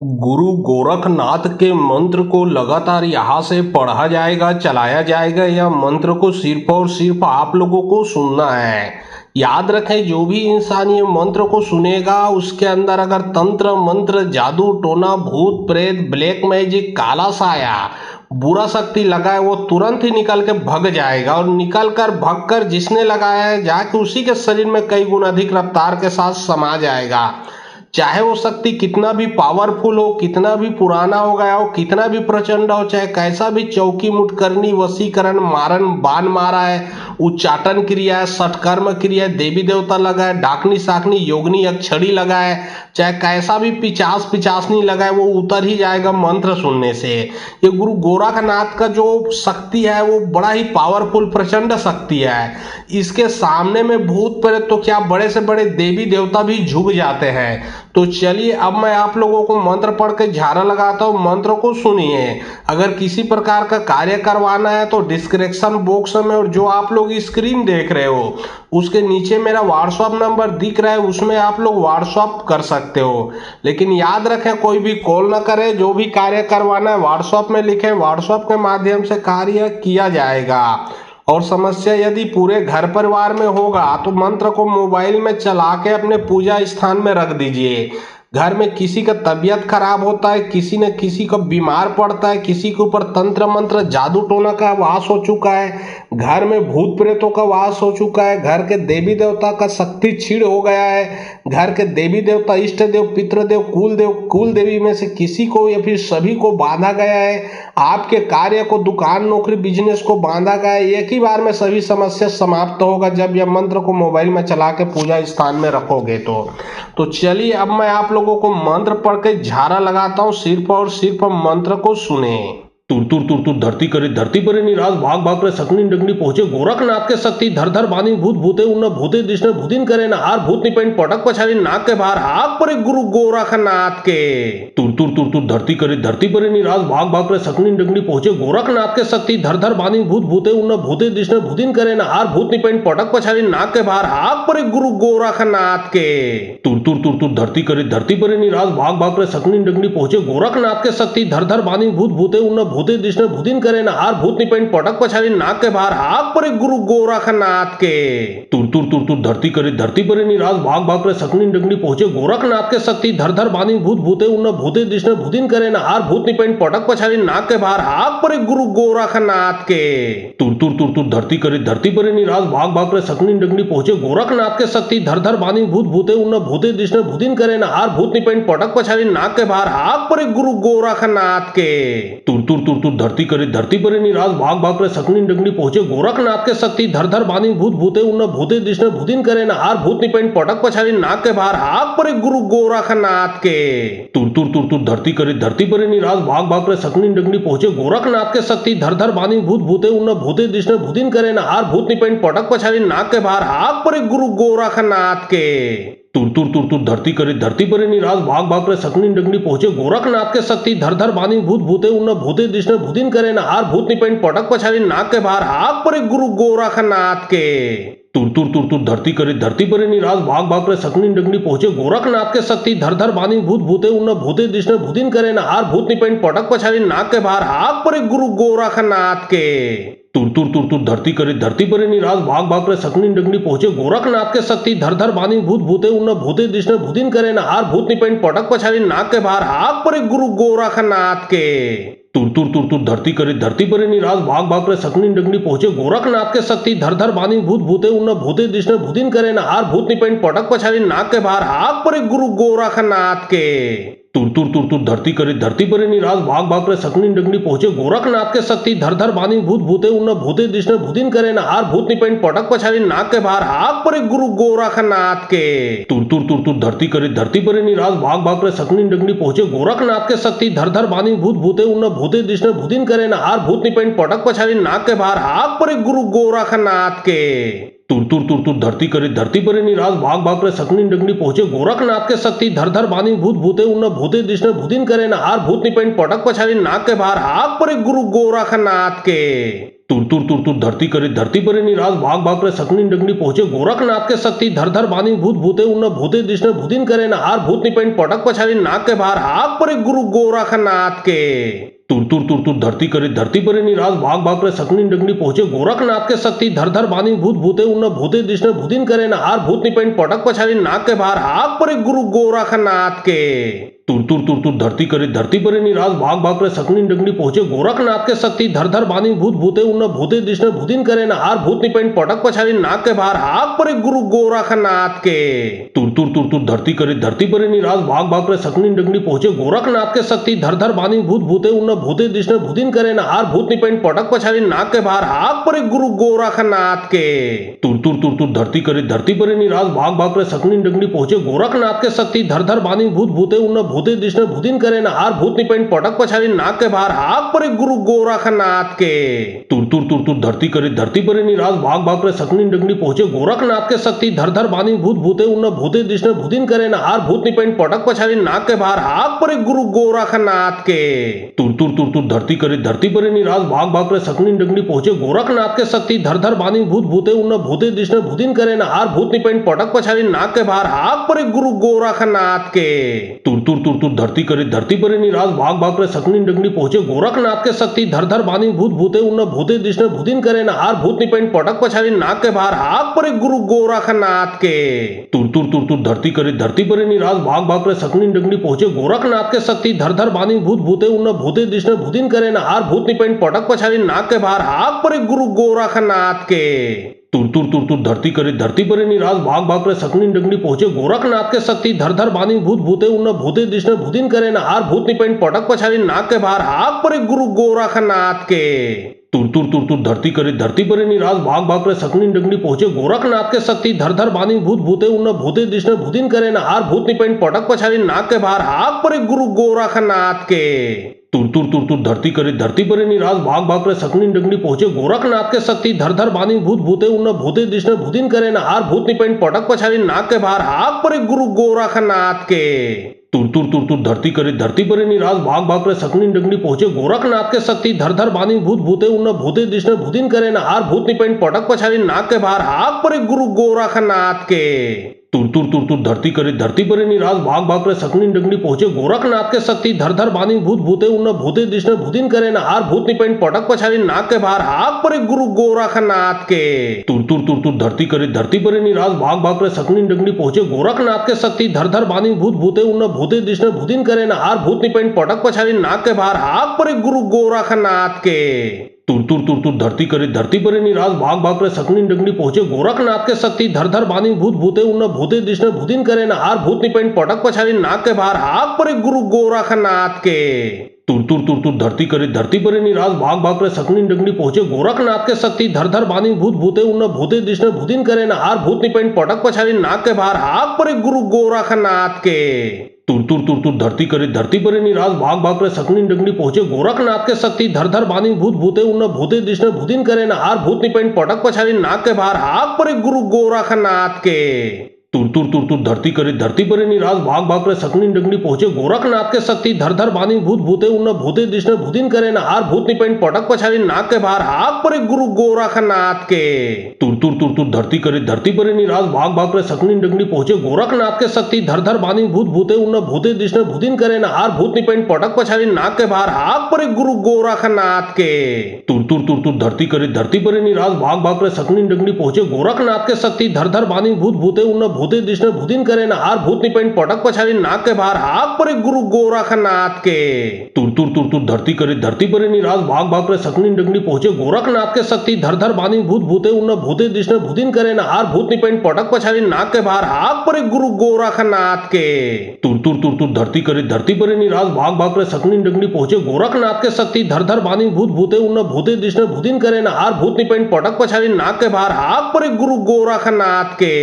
गुरु गोरखनाथ के मंत्र को लगातार यहाँ से पढ़ा जाएगा, चलाया जाएगा। या मंत्र को सिर्फ और सिर्फ आप लोगों को सुनना है। याद रखें, जो भी इंसान ये मंत्र को सुनेगा उसके अंदर अगर तंत्र मंत्र जादू टोना भूत प्रेत ब्लैक मैजिक काला साया बुरा शक्ति लगा है वो तुरंत ही निकल के भग जाएगा। और निकल कर भग कर जिसने लगाया है जाके उसी के शरीर में कई गुना अधिक रफ्तार के साथ समा जाएगा। चाहे वो शक्ति कितना भी पावरफुल हो, कितना भी पुराना हो गया हो, कितना भी प्रचंड हो, चाहे कैसा भी चौकी मुठकरनी वशीकरण मारन बाण मारा है, उच्चाटन क्रिया है, सटकर्म क्रिया है, देवी देवता लगा है, डाकनी साकनी योगनी अक्षड़ी लगा है, चाहे कैसा भी पिचास पिचासनी लगा है, वो उतर ही जाएगा मंत्र सुनने से। ये गुरु गोरखनाथ का जो शक्ति है वो बड़ा ही पावरफुल प्रचंड शक्ति है। इसके सामने में भूत प्रेत तो क्या, बड़े से बड़े देवी देवता भी झुक जाते हैं। तो चलिए अब मैं आप लोगों को मंत्र पढ़ के झाड़ा लगाता हूँ, मंत्र को सुनिए। अगर किसी प्रकार का कार्य करवाना है तो डिस्क्रिप्शन बॉक्स में और जो आप लोग स्क्रीन देख रहे हो उसके नीचे मेरा व्हाट्सएप नंबर दिख रहा है, उसमें आप लोग व्हाट्सएप कर सकते हो। लेकिन याद रखें, कोई भी कॉल ना करें। जो भी कार्य करवाना है व्हाट्सएप में लिखें, व्हाट्सएप के माध्यम से कार्य किया जाएगा। और समस्या यदि पूरे घर परिवार में होगा तो मंत्र को मोबाइल में चला के अपने पूजा स्थान में रख दीजिए। घर में किसी का तबीयत खराब होता है, किसी न किसी को बीमार पड़ता है, किसी के ऊपर तंत्र मंत्र जादू टोना का वास हो चुका है, घर में भूत प्रेतों का वास हो चुका है, घर के देवी देवता का शक्ति छीड़ हो गया है, घर के देवी देवता इष्ट देव पितृदेव कुल देवी में से किसी को या फिर सभी को बांधा गया है, आपके कार्य को दुकान नौकरी बिजनेस को बांधा गया है, एक ही बार में सभी समस्या समाप्त होगा जब यह मंत्र को मोबाइल में चला के पूजा स्थान में रखोगे तो चलिए अब मैं आप लोगों को मंत्र पढ़ के झाड़ा लगाता हूँ। सिर्फ और सिर्फ मंत्र को सुने। तुर तुर तुर तुर धरती करे धरती परे निराश भाग भाग करे सकनी डंगनी पहुंचे गोरखनाथ के शक्ति धर धर बानी भूत भूते उन्न भूते दिशने भूतिन करे न हार भूत निपेन पटक पछाड़ी नाक के बाहर हाक परे गुरु गोरखनाथ के। तुर तुर तुर तुर धरती करे धरती परे निराश भाग भाग करे सकनी डंगनी पहुंचे गोरखनाथ के शक्ति धर धर बानी भूत भूते उन्न भूते दिशने भूतिन करे न हार भूत निपेन पटक पछाड़ी नाक के बाहर हाक परे गुरु गोरखनाथ के। तुर तुर तुर तुर धरती करे धरती परे निराश भाग भाग करे सकनी डंगनी पहुंचे गोरखनाथ के शक्ति धर धर बानी भूत भूते उन्न भूते दिशने भूतिन करे न हार भूत निपेन पटक पछाड़ी नाक के बाहर हाक परे गुरु गोरखनाथ के। तुर तुर तुर तुर धरती करे धरती परे निराश भाग भाग करे सकनी डंगनी पहुंचे गोरखनाथ के शक्ति धर धर बानी भूत भूते उन्न भूते दिशने भूतिन करे न हार भूत निपेन पटक पछाड़ी नाक के बाहर हाक परे गुरु गोरखनाथ के। तुर तुर तुर तुर धरती करे धरती परे निराश भाग भाग करे सकनी डंगनी पहुंचे गोरखनाथ के शक्ति धर धर बानी भूत भूते उन्न भूते दिशने भूतिन करे न हार भूत निपेन पटक पछाड़ी नाक के बाहर हाक परे गुरु गोरखनाथ के। तुर तुर तुर तुर धरती करे धरती परे निराश भाग भाग करे सकनी डंगनी पहुंचे गोरखनाथ के शक्ति धर धर बानी भूत भूते उन्न भूते दिशने भूतिन करे न हार भूत निपेन पटक पछाड़ी नाक के बाहर हाक परे गुरु गोरखनाथ के। तुर तुर तुर तुर धरती करे धरती परे निराश भाग भाग करे सकनी डंगनी पहुंचे गोरखनाथ के शक्ति धर धर बानी भूत भूते उन्न भूते दिशने भूतिन करे न हार भूत निपेन पटक पछाड़ी नाक के बाहर हाक परे गुरु गोरखनाथ के। तुर तुर तुर तुर धरती करे धरती परे निराश भाग भाग करे सकनी डंगनी पहुंचे गोरखनाथ के शक्ति धर धर बानी भूत भूते उन्न भूते दिशने भूतिन करे न हार भूत निपेन पटक पछाड़ी नाक के बाहर हाक परे गुरु गोरखनाथ के। तुर तुर तुर तुर धरती करे धरती परे निराश भाग भाग करे सकनी डंगनी पहुंचे गोरखनाथ के शक्ति धर धर बानी भूत भूते उन्न भूते दिशने भूतिन करे न हार भूत निपेन पटक पछाड़ी नाक के बाहर हाक परे गुरु गोरखनाथ के। तुर तुर तुर तुर धरती करे धरती परे निराश भाग भाग करे सकनी डंगनी पहुंचे गोरखनाथ के शक्ति धर धर बानी भूत भूते उन्न भूते दिशने भूतिन करे न हार भूत निपेन पटक पछाड़ी नाक के बाहर हाक परे गुरु गोरखनाथ के। तुर तुर तुर तुर धरती करे धरती परे निराश भाग भाग करे सकनी डंगनी पहुंचे गोरखनाथ के शक्ति धर धर बानी भूत भूते उन्न भूते दिशने भूतिन करे न हार भूत निपेन पटक पछाड़ी नाक के बाहर हाक परे गुरु गोरखनाथ के। तुर तुर तुर तुर धरती करे धरती परे निराश भाग भाग करे सकनी डंगनी पहुंचे गोरखनाथ के शक्ति धर धर बानी भूत भूते उन्न भूते दिशने भूतिन करे न हार भूत निपेन पटक पछाड़ी नाक के बाहर हाक परे गुरु गोरखनाथ के। तुर तुर तुर तुर धरती करे धरती परे निराश भाग भाग करे सकनी डंगनी पहुंचे गोरखनाथ के शक्ति धर धर बानी भूत भूते उन्न भूते दिशने भूतिन करे न हार भूत निपेन पटक पछाड़ी नाक के बाहर हाक परे गुरु गोरखनाथ के। तुर तुर तुर तुर धरती करे धरती परे निराश भाग भाग करे सकनी डंगनी पहुंचे गोरखनाथ के शक्ति धर धर बानी भूत भूते उन्न भूते दिशने भूतिन करे न हार भूत निपेन पटक पछाड़ी नाक के बाहर हाक परे गुरु गोरखनाथ के। तुर तुर तुर तुर धरती करे धरती परे निराश भाग भाग करे सकनी डंगनी पहुंचे गोरखनाथ के शक्ति धर धर बानी भूत भूते उन्न भूते दिशने भूतिन करे न हार भूत निपेन पटक पछाड़ी नाक के बाहर हाक परे गुरु गोरखनाथ के तुर तुर तुर तुर धरती करे धरती परे निराश भाग भाग करे सकनी डंगनी पहुंचे गोरखनाथ के शक्ति धर धर बानी भूत भूते उन्न भूते दिशने भूतिन करे न हार भूत निपेन पटक पछाड़ी नाक के बाहर हाक परे गुरु गोरखनाथ के तुर तुर तुर तुर धरती करे धरती परे निराश भाग भाग करे सकनी डंगनी पहुंचे गोरखनाथ के शक्ति धर धर बानी भूत भूते उन्न भूते दिशने भूतिन करे न हार भूत निपेन पटक पछाड़ी नाक के बाहर हाक परे गुरु गोरखनाथ के तुर तुर तुर तुर धरती करे धरती परे निराश भाग भाग करे सकनी डंगनी पहुंचे गोरखनाथ के शक्ति धर धर बानी भूत भूते उन्न भूते दिशने भूतिन करे न हार भूत निपेन पटक पछाड़ी नाक के बाहर हाक परे गुरु गोरखनाथ के तुर तुर तुर तुर धरती करे धरती परे निराश भाग भाग करे सकनी डंगनी पहुंचे गोरखनाथ के शक्ति धर धर बानी भूत भूते उन्न भूते दिशने भूतिन करे न हार भूत निपेन पटक पछाड़ी नाक के बाहर हाक परे गुरु गोरखनाथ के तुर तुर तुर तुर धरती करे धरती परे निराश भाग भाग करे सकनी डंगनी पहुंचे गोरखनाथ के शक्ति धर धर बानी भूत भूते उन्न भूते दिशने भूतिन करे न हार भूत निपेन पटक पछाड़ी नाक के बाहर हाक परे गुरु गोरखनाथ के तुर तुर तुर तुर धरती करे धरती परे निराश भाग भाग करे सकनी डंगनी पहुंचे गोरखनाथ के शक्ति धर धर बानी भूत भूते उन्न भूते दिशने भूतिन करे न हार भूत निपेन पटक पछाड़ी नाक के बाहर हाक परे गुरु गोरखनाथ के तुर तुर तुर तुर धरती करे धरती परे निराश भाग भाग करे सकनी डंगनी पहुंचे गोरखनाथ के शक्ति धर धर बानी भूत भूते उन्न भूते दिशने भूतिन करे न हार भूत निपेन पटक पछाड़ी नाक के बाहर हाक परे गुरु गोरखनाथ के तुर तुर तुर तुर धरती करे धरती परे निराश भाग भाग करे सकनी डंगनी पहुंचे गोरखनाथ के शक्ति धर धर बानी भूत भूते उन्न भूते दिशने भूतिन करे न हार भूत निपेन पटक पछाड़ी नाक के बाहर हाक परे गुरु गोरखनाथ के तुर तुर तुर तुर धरती करे धरती परे निराश भाग भाग करे सकनी डंगनी पहुंचे गोरखनाथ के शक्ति धर धर बानी भूत भूते उन्न भूते दिशने भूतिन करे न हार भूत निपेन पटक पछाड़ी नाक के बाहर हाक परे गुरु गोरखनाथ के तुर तुर तुर तुर धरती करे धरती परे निराश भाग भाग करे सकनी डंगनी पहुंचे गोरखनाथ के शक्ति धर धर बानी भूत भूते उन्न भूते दिशने भूतिन करे न हार भूत निपेन पटक पछाड़ी नाक के बाहर हाक परे गुरु गोरखनाथ के तुर तुर तुर तुर धरती करे धरती परे निराश भाग भाग करे सकनी डंगनी पहुंचे गोरखनाथ के शक्ति धर धर बानी भूत भूते उन्न भूते दिशने भूतिन करे न हार भूत निपेन पटक पछाड़ी नाक के बाहर हाक परे गुरु गोरखनाथ के तुर तुर तुर तुर धरती करे धरती परे निराश भाग भाग करे सकनी डंगनी पहुंचे गोरखनाथ के शक्ति धर धर बानी भूत भूते उन्न भूते दिशने भूतिन करे न हार भूत निपेन पटक पछाड़ी नाक के बाहर हाक परे गुरु गोरखनाथ के तुर तुर तुर तुर धरती करे धरती परे निराश भाग भाग करे सकनी डंगनी पहुंचे गोरखनाथ के शक्ति धर धर बानी भूत भूते उन्न भूते दिशने भूतिन करे न हार भूत निपेन पटक पछाड़ी नाक के बाहर हाक परे गुरु गोरखनाथ के तुर तुर तुर तुर धरती करे धरती परे निराश भाग भाग करे सकनी डंगनी पहुंचे गोरखनाथ के शक्ति धर धर बानी भूत भूते उन्न भूते दिशने भूतिन करे न हार भूत निपेन पटक पछाड़ी नाक के बाहर हाक परे गुरु गोरखनाथ के तुर तुर तुर तुर धरती करे धरती परे निराश भाग भाग करे सकनी डंगनी पहुंचे गोरखनाथ के शक्ति धर धर बानी भूत भूते उन्न भूते दिशने भूतिन करे न हार भूत निपेन पटक पछाड़ी नाक के बाहर हाक परे गुरु गोरखनाथ के तुर तुर तुर तुर धरती करे धरती परे निराश भाग भाग करे सकनी डंगनी पहुंचे गोरखनाथ के शक्ति धर धर बानी भूत भूते उन्न भूते दिशने भूतिन करे न हार भूत निपेन पटक पछाड़ी नाक के बाहर हाक परे गुरु गोरखनाथ के तुर तुर तुर तुर धरती करे धरती परे निराश भाग भाग करे सकनी डंगनी पहुंचे गोरखनाथ के शक्ति धर धर बानी भूत भूते उन्न भूते दिशने भूतिन करे न हार भूत निपेन पटक पछाड़ी नाक के बाहर हाक परे गुरु गोरखनाथ के तुर तुर तुर तुर धरती करे धरती परे निराश भाग भाग करे सकनी डंगनी पहुंचे गोरखनाथ के शक्ति धर धर बानी भूत भूते उन्न भूते दिशने भूतिन करे न हार भूत निपेन पटक पछाड़ी नाक के बाहर हाक परे गुरु गोरखनाथ के तुर तुर तुर तुर धरती करे धरती परे निराश भाग भाग करे सकनी डंगनी पहुंचे गोरखनाथ के शक्ति धर धर बानी भूत भूते उन्न भूते दिशने भूतिन करे न हार भूत निपेन पटक पछाड़ी नाक के बाहर हाक परे गुरु गोरखनाथ के तुर तुर तुर तुर धरती करे धरती परे निराश भाग भाग करे सकनी डंगनी पहुंचे गोरखनाथ के शक्ति धर धर बानी भूत भूते उन्न भूते दिशने भूतिन करे न हार भूत निपेन पटक पछाड़ी नाक के बाहर हाक परे गुरु गोरखनाथ के तुर तुर तुर तुर धरती करे धरती परे निराश भाग भाग करे सकनी डंगनी पहुंचे गोरखनाथ के शक्ति धर धर बानी भूत भूते उन्न भूते दिशने भूतिन करे न हार भूत निपेन पटक पछाड़ी नाक के बाहर हाक परे गुरु गोरखनाथ के तुर तुर तुर तुर धरती करे धरती परे निराश भाग भाग करे सकनी डंगनी पहुंचे गोरखनाथ के शक्ति धर धर बानी भूत भूते उन्न भूते दिशने भूतिन करे न हार भूत निपेन पटक पछाड़ी नाक के बाहर हाक परे गुरु गोरखनाथ के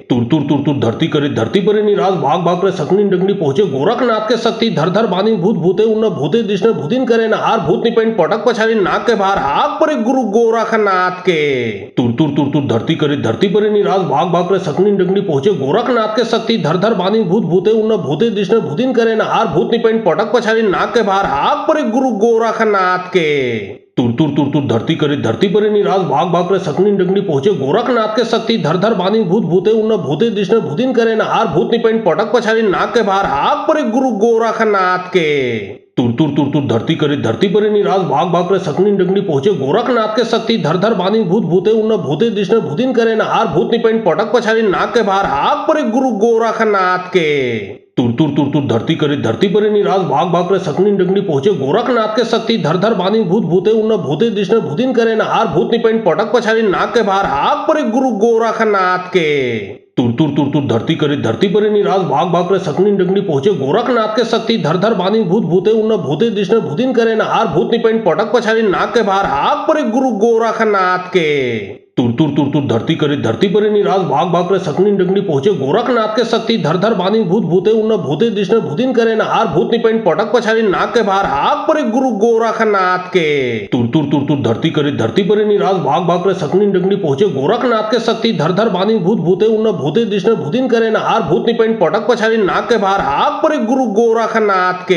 तुर तुर तुर तुर धरती करे धरती परे निराश भाग भाग करे सकनी डंगनी पहुंचे गोरखनाथ के शक्ति धर धर बानी भूत भूते उन्न भूते दिशने भूतिन करे न हार भूत निपेन पटक पछाड़ी नाक के बाहर हाक परे गुरु गोरखनाथ के तुर तुर तुर तुर धरती करे धरती परे निराश भाग भाग करे सकनी डंगनी पहुंचे गोरखनाथ के शक्ति धर धर बानी भूत भूते उन्न भूते दिशने भूतिन करे न हार भूत निपेन पटक पछाड़ी नाक के बाहर हाक परे गुरु गोरखनाथ के तुर तुर तुर तुर धरती करे धरती परे निराश भाग भाग करे सकनी डगनी पहुंचे गोरखनाथ के शक्ति धर धर बानी भूत भूते उन्न भूते दिशने भूतिन करे न हार भूत निपेन पटक पछाड़ी नाक के बाहर हाक परे गुरु गोरखनाथ के तुर तुर तुर तुर धरती करे धरती परे निराश भाग भाग करे सकनी डगनी पहुंचे गोरखनाथ के शक्ति धर धर बानी भूत भूते उन्न भूते दिशने भूतिन करे न हार भूत निपेन पटक पछाड़ी नाक के बाहर हाक परे गुरु गोरखनाथ के तुर तुर तुर तुर धरती करे धरती परे निराश भाग भाग करे सकनी डगनी पहुंचे गोरखनाथ के शक्ति धर धर बानी भूत भूते उन्न भूते दिशने भूतिन करे न हार भूत निपेन पटक पछाड़ी नाक के बाहर हाक परे गुरु गोरखनाथ के तुर तुर तुर तुर धरती करे धरती परे निराश भाग भाग करे सकनी डगनी पहुंचे गोरखनाथ के शक्ति धर धर बानी भूत भूते उन्न भूते दिशने भूतिन करे न हार भूत निपेन पटक पछाड़ी नाक के बाहर हाक परे गुरु गोरखनाथ के तुर तुर तुर तुर धरती करे धरती परे निराश भाग भाग करे सकनी डगनी पहुंचे गोरखनाथ के शक्ति धर धर बानी भूत भूते उन्न भूते दिशने भूतिन करे न हार भूत निपेन पटक पछाड़ी नाक के बाहर हाक परे गुरु गोरखनाथ के तुर तुर तुर तुर धरती करे धरती परे निराश भाग भाग करे सकनी डगनी पहुंचे गोरखनाथ के शक्ति धर धर बानी भूत भूते उन्न भूते दिशने भूतिन करे न हार भूत निपेन पटक पछाड़ी नाक के बाहर हाक परे गुरु गोरखनाथ के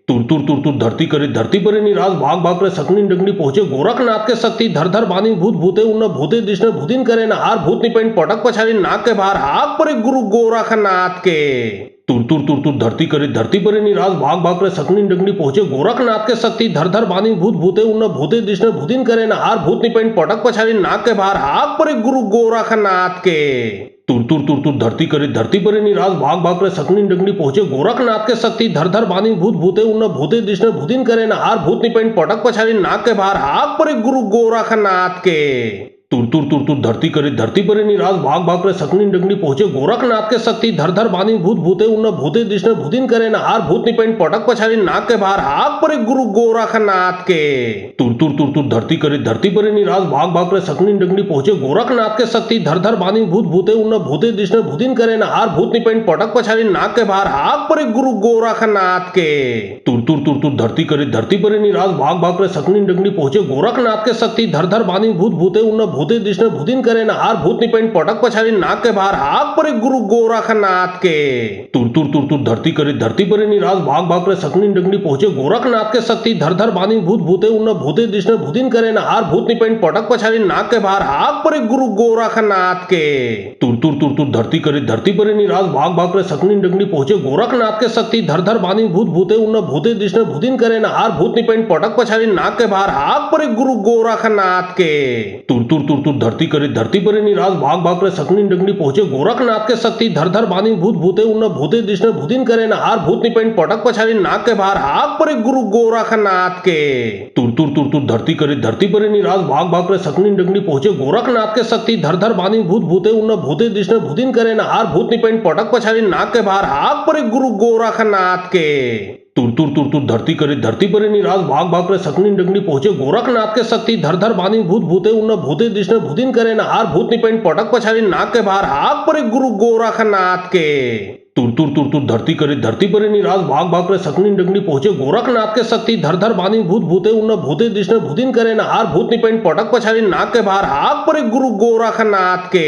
तुर तुर तुर तुर धरती करे धरती परे निराश भाग भाग करे सकनी डगनी पहुंचे गोरखनाथ के शक्ति धर धर बानी भूत भूते उन्न भूते दिशने भूतिन करे न हार भूत निपेन पटक पछाड़ी नाक के बाहर हाक परे गुरु गोरखनाथ के तुर तुर तुर तुर धरती करे धरती परे निराश भाग भाग करे सकनी डगनी पहुंचे गोरखनाथ के शक्ति धर धर बानी भूत भूते उन्न भूते दिशने भूतिन करे न हार भूत निपेन पटक पछाड़ी नाक के बाहर हाक परे गुरु गोरखनाथ के तुर तुर तुर तुर धरती करे धरती परे निराश भाग भाग करे सकनी डगनी पहुंचे गोरखनाथ के शक्ति धर धर बानी भूत भूते उन्न भूते दिशने भूतिन करे न हार भूत निपेन पटक पछाड़ी नाक के बाहर हाक परे गुरु गोरखनाथ के तुर तुर तुर तुर धरती करे धरती परे निराश भाग भाग करे सकनी डगनी पहुंचे गोरखनाथ के शक्ति धर धर बानी भूत भूते उन्न भूते दिशने भूतिन करे न हार भूत निपेन पटक पछाड़ी नाक के बाहर हाक परे गुरु गोरखनाथ के तुर तुर तुर तुर धरती करे धरती परे निराश भाग भाग करे सकनी डगनी पहुंचे गोरखनाथ के शक्ति धर धर बानी भूत भूते उन्न भूते दिशने भूतिन करे न हार भूत निपेन पटक पछाड़ी नाक के बाहर हाक परे गुरु गोरखनाथ के तुर तुर तुर तुर धरती करे धरती परे निराश भाग भाग करे सकनी डगनी पहुंचे गोरखनाथ के शक्ति धर धर बानी भूत भूते उन्न भूते दिशने भूतिन करे न हार भूत निपेन पटक पछाड़ी नाक के बाहर हाक परे गुरु गोरखनाथ के तुर तुर तुर तुर धरती करे धरती परे निराश भाग भाग करे सकनी डगनी पहुंचे गोरखनाथ के शक्ति धर धर बानी भूत भूते उन्न भूते दिशने भूतिन करे न हार भूत निपेन पटक पछाड़ी नाक के बाहर हाक परे गुरु गोरखनाथ के तुर तुर तुर तुर धरती करे धरती परे निराश भाग भाग करे सकनी डगनी पहुंचे गोरखनाथ के शक्ति धर धर बानी भूत भूते उन्न भूते दिशने भूतिन करे न हार भूत निपेन पटक पछाड़ी नाक के बाहर हाक परे गुरु गोरखनाथ के तुर तुर तुर तुर धरती करे धरती परे निराश भाग भाग करे सकनी डगनी पहुंचे गोरखनाथ के शक्ति धर धर बानी भूत भूते उन्न भूते दिशने भूतिन करे न हार भूत निपेन पटक पछाड़ी नाक के बाहर हाक परे गुरु गोरखनाथ के तुर तुर तुर तुर धरती करे धरती परे निराश भाग भाग करे सकनी डगनी पहुंचे गोरखनाथ के शक्ति धर धर बानी भूत भूते उन्न भूते दिशने भूतिन करे न हार भूत निपेन पटक पछाड़ी नाक के बाहर हाक परे गुरु गोरखनाथ के तुर तुर तुर तुर धरती करे धरती परे निराश भाग भाग करे सकनी डगनी पहुंचे गोरखनाथ के शक्ति धर धर बानी भूत भूते उन्न भूते दिशने भूतिन करे न हार भूत निपेन पटक पछाड़ी नाक के बाहर हाक परे गुरु गोरखनाथ के तुर तुर तुर तुर धरती करे धरती परे निराश भाग भाग करे सकनी डगनी पहुंचे गोरखनाथ के शक्ति धर धर बानी भूत भूते उन्न भूते दिशने भूतिन करे न हार भूत निपेन पटक पछाड़ी नाक के बाहर हाक परे गुरु गोरखनाथ के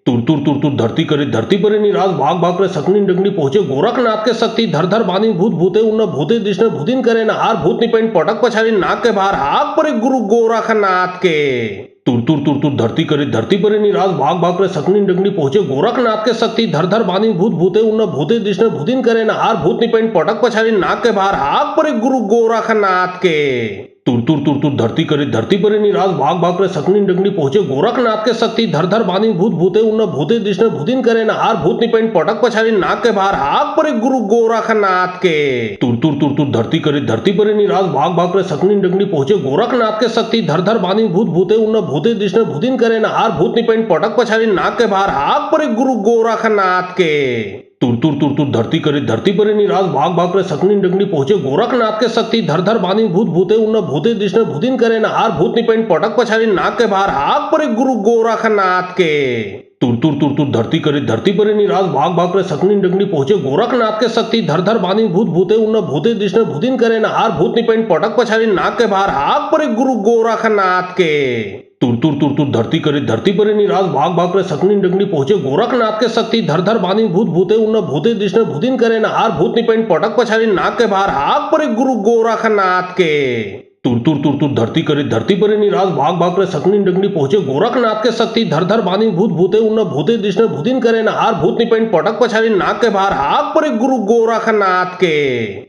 तुर तुर तुर तुर धरती करे धरती परे निराश भाग भाग करे सकनी डगनी पहुंचे गोरखनाथ के शक्ति धर धर बानी भूत भूते उन्न भूते दिशने भूतिन करे न हार भूत निपेन पटक पछाड़ी नाक के बाहर हाक परे गुरु गोरखनाथ के तुर तुर तुर तुर धरती करे धरती परे निराश भाग भाग करे सकनी डगनी पहुंचे गोरखनाथ के शक्ति धर धर बानी भूत भूते उन्न भूते दिशने भूतिन करे न हार भूत निपेन पटक पछाड़ी नाक के बाहर हाक परे गुरु गोरखनाथ के तुर तुर तुर तुर धरती करे धरती परे निराश भाग भाग करे सकनी डगनी पहुंचे गोरखनाथ के शक्ति धर धर बानी भूत भूते उन्न भूते दिशने भूतिन करे न हार भूत निपेन पटक पछाड़ी नाक के बाहर हाक परे गुरु गोरखनाथ के तुर तुर तुर तुर धरती करे धरती परे निराश भाग भाग करे सकनी डगनी पहुंचे गोरखनाथ के शक्ति धर धर बानी भूत भूते उन्न भूते दिशने भूतिन करे न हार भूत निपेन पटक पछाड़ी नाक के बाहर हाक परे गुरु गोरखनाथ के तुर तुर तुर तुर धरती करे धरती परे निराश भाग भाग करे सकनी डगनी पहुंचे गोरखनाथ के शक्ति धर धर बानी भूत भूते उन्न भूते दिशने भूतिन करे न हार भूत निपेन पटक पछाड़ी नाक के बाहर हाक परे गुरु गोरखनाथ के तुर तुर तुर तुर धरती करे धरती परे निराश भाग भाग करे सकनी डगनी पहुंचे गोरखनाथ के शक्ति धर धर बानी भूत भूते उन्न भूते दिशने भूतिन करे न हार भूत निपेन पटक पछाड़ी नाक के बाहर हाक परे गुरु गोरखनाथ के तुर तुर तुर तुर धरती करे धरती परे निराश भाग भाग करे सकनी डगनी पहुंचे गोरखनाथ के शक्ति धर धर बानी भूत भूते उन्न भूते दिशने भूतिन करे न हार भूत निपेन पटक पछाड़ी नाक के बाहर हाक परे गुरु गोरखनाथ के तुर तुर तुर तुर धरती करे धरती परे निराश भाग भाग करे सकनी डंगनी पहुंचे गोरखनाथ के शक्ति धर धर बानी भूत भूते उन्न भूते दिशने भूतिन करे न हार भूत निपेन पटक पछाड़ी नाक के बाहर हाक परे गुरु गोरखनाथ के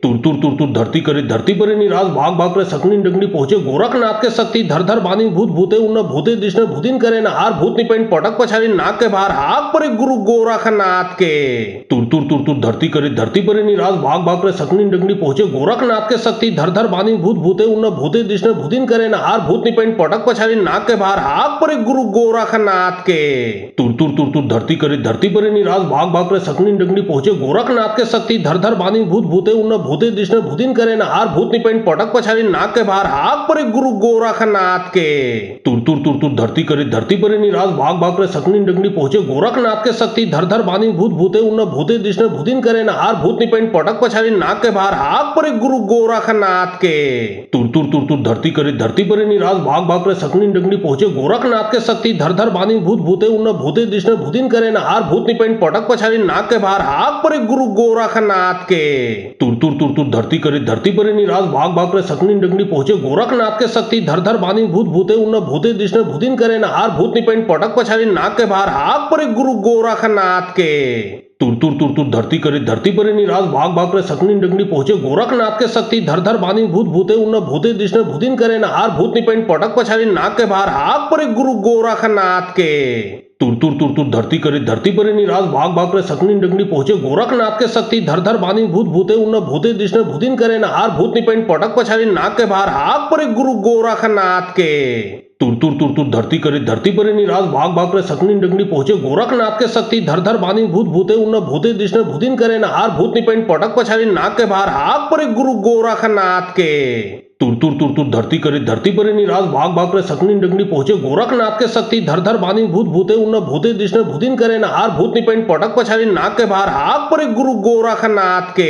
तुर तुर तुर तुर धरती करे धरती परे निराश भाग भाग करे सकनी डंगनी पहुंचे गोरखनाथ के शक्ति धर धर बानी भूत भूते उन्न भूते दिशने भूतिन करे न हार भूत निपेन पटक पछाड़ी नाक के बाहर हाक परे गुरु गोरखनाथ के तुर तुर तुर तुर धरती करे धरती परे निराश भाग भाग करे सकनी डंगनी पहुंचे गोरखनाथ के शक्ति धर धर बानी भूत भूते उन्न भूते दिशने भूतिन करे न हार भूत निपेन पटक पछाड़ी नाक के बाहर हाक परे गुरु गोरखनाथ के तुर तुर तुर तुर धरती करे धरती परे निराश भाग भाग करे सकनी डंगनी पहुंचे गोरखनाथ के शक्ति धर धर बानी भूत भूते उन्न भूते दिशने भूतिन करे न हार भूत निपेन पटक पछाड़ी नाक के बाहर हाक परे गुरु गोरखनाथ के तुर तुर तुर तुर धरती करे धरती परे निराश भाग भाग करे सकनी डंगनी पहुंचे गोरखनाथ के शक्ति धर धर बानी भूत भूते उन्न भूते दिशने भूतिन करे न हार भूत निपेन पटक पछाड़ी नाक के बाहर हाक परे गुरु गोरखनाथ के तुर तुर तुर तुर धरती करे धरती परे निराश भाग भाग करे सकनी डंगनी पहुंचे गोरखनाथ के शक्ति धर धर बानी भूत भूते उन्न भूते दिशने भूतिन करे न हार भूत निपेन पटक पछाड़ी नाक के बाहर हाक परे गुरु गोरखनाथ के तुर तुर तुर तुर धरती करे धरती परे निराश भाग भाग करे सकनी डंगनी पहुंचे गोरखनाथ के शक्ति धर धर बानी भूत भूते उन्न भूते दिशने भूतिन करे न हार भूत निपेन पटक पछाड़ी नाक के बाहर हाक परे गुरु गोरखनाथ के तुर तुर तुर तुर धरती करे धरती परे निराश भाग भाग करे सकनी डंगनी पहुंचे गोरखनाथ के शक्ति धर धर बानी भूत भूते उन्न भूते दिशने भूतिन करे न हार भूत निपेन पटक पछाड़ी नाक के बाहर हाक परे गुरु गोरखनाथ के तुर तुर तुर तुर धरती करे धरती परे निराश भाग भाग करे सकनी डंगनी पहुंचे गोरखनाथ के शक्ति धर धर बानी भूत भूते उन्न भूते दिशने भूतिन करे न हार भूत निपेन पटक पछाड़ी नाक के बाहर हाक परे गुरु गोरखनाथ के तुर तुर तुर तुर धरती करे धरती परे निराश भाग भाग करे सकनी डंगनी पहुंचे गोरखनाथ के शक्ति धर धर बानी भूत भूते उन्न भूते दिशने भूतिन करे न हार भूत निपेन पटक पछाड़ी नाक के बाहर हाक परे गुरु गोरखनाथ के तुर तुर तुर तुर धरती करे धरती परे निराश भाग भाग करे सकनी डंगनी पहुंचे गोरखनाथ के शक्ति धर धर बानी भूत भूते उन्न भूते दिशने भूतिन करे न हार भूत निपेन पटक पछाड़ी नाक के बाहर हाक परे गुरु गोरखनाथ के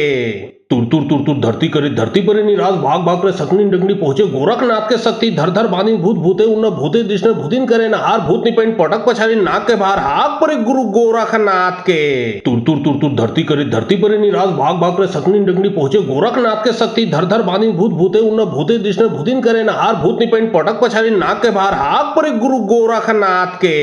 तुर तुर तुर तुर धरती करे धरती परे निराश भाग भाग करे सकनी डंगनी पहुंचे गोरखनाथ के शक्ति धर धर बानी भूत भूते उन्न भूते दिशने भूतिन करे न हार भूत निपेन पटक पछाड़ी नाक के बाहर हाक परे गुरु गोरखनाथ के तुर तुर तुर तुर धरती करे धरती परे निराश भाग भाग करे सकनी डंगनी पहुंचे गोरखनाथ के शक्ति धर धर बानी भूत भूते उन्न भूते दिशने भूतिन करे न हार भूत निपेन पटक पछाड़ी नाक के बाहर हाक परे गुरु गोरखनाथ के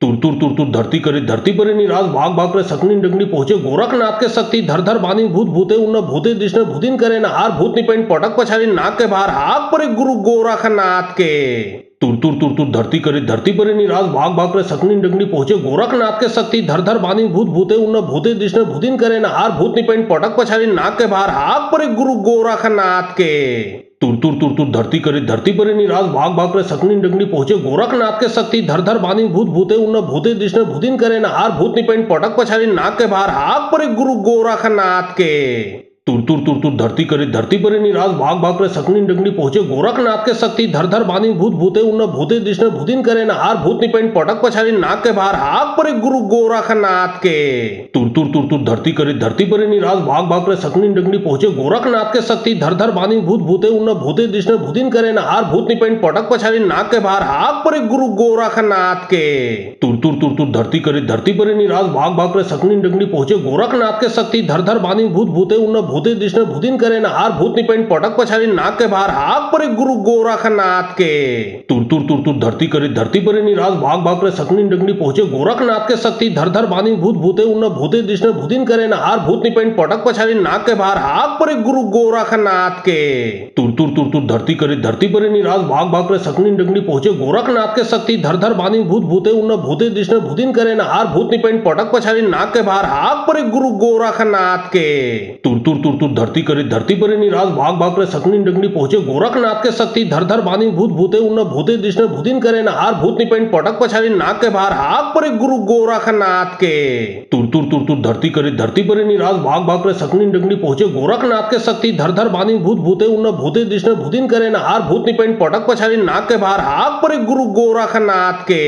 तुर तुर तुर तुर धरती करे धरती परे निराश भाग भाग करे सकनी डंगनी पहुंचे गोरखनाथ के शक्ति धर धर बानी भूत भूते उन्न भूते दिशने भूतिन करे न हार भूत निपेन पटक पछाड़ी नाक के बाहर हाक परे गुरु गोरखनाथ के तुर तुर तुर तुर धरती करे धरती परे निराश भाग भाग करे सकनी डंगनी पहुंचे गोरखनाथ के शक्ति धर धर बानी भूत भूते उन्न भूते दिशने भूतिन करे न हार भूत निपेन पटक पछाड़ी नाक के बाहर हाक परे गुरु गोरखनाथ के तुर तुर तुर तुर धरती करे धरती परे निराश भाग भाग करे सकनी डंगनी पहुंचे गोरखनाथ के शक्ति धर धर बानी भूत भूते उन्न भूते दिशने भूतिन करे न हार भूत निपेन पटक पछाड़ी नाक के बाहर हाक परे गुरु गोरखनाथ के तुर तुर तुर तुर धरती करे धरती परे निराश भाग भाग करे सकनी डंगनी पहुंचे गोरखनाथ के शक्ति धर धर बानी भूत भूते उन्न भूते दिशने भूतिन करे न हार भूत निपेन पटक पछाड़ी नाक के बाहर हाक परे गुरु गोरखनाथ के तुर तुर तुर तुर धरती करे धरती परे निराश भाग भाग करे सकनी डंगनी पहुंचे गोरखनाथ के शक्ति धर धर बानी भूत भूते उन्न भूते दिशने भूतिन करे न हार भूत निपेन पटक पछाड़ी नाक के बाहर हाक परे गुरु गोरखनाथ के तुर तुर तुर तुर धरती करे धरती परे निराश भाग भाग करे सकनी डंगनी पहुंचे गोरखनाथ के शक्ति धर धर बानी भूत भूते उन्न भूते दिशने भूतिन करे न हार भूत निपेन पटक पछाड़ी नाक के बाहर हाक परे गुरु गोरखनाथ के तुर तुर तुर तुर धरती करे धरती परे निराश भाग भाग करे सकनी डंगनी पहुंचे गोरखनाथ के शक्ति धर धर बानी भूत भूते उन्न भूते दिशने भूतिन करे न हार भूत निपेन पटक पछाड़ी नाक के बाहर हाक परे गुरु गोरखनाथ के तुर तुर तुर तुर धरती करे धरती परे निराश भाग भाग करे सकनी डंगनी पहुंचे गोरखनाथ के शक्ति धर धर बानी भूत भूते उन्न भूते दिशने भूतिन करे न हार भूत निपेन पटक पछाड़ी नाक के बाहर हाक परे गुरु गोरखनाथ के तुर तुर तुर तुर धरती करे धरती परे निराश भाग भाग करे सकनी डंगनी पहुंचे गोरखनाथ के शक्ति धर धर बानी भूत भूते उन्न भूते दिशने भूतिन करे न हार भूत निपेन पटक पछाड़ी नाक के बाहर हाक परे गुरु गोरखनाथ के तुर तुर तुर तुर धरती करे धरती परे निराश भाग भाग करे सकनी डंगनी पहुंचे गोरखनाथ के शक्ति धर धर बानी भूत भूते उन्न भूते दिशने भूतिन करे न हार भूत निपेन पटक पछाड़ी नाक के बाहर हाक परे गुरु गोरखनाथ के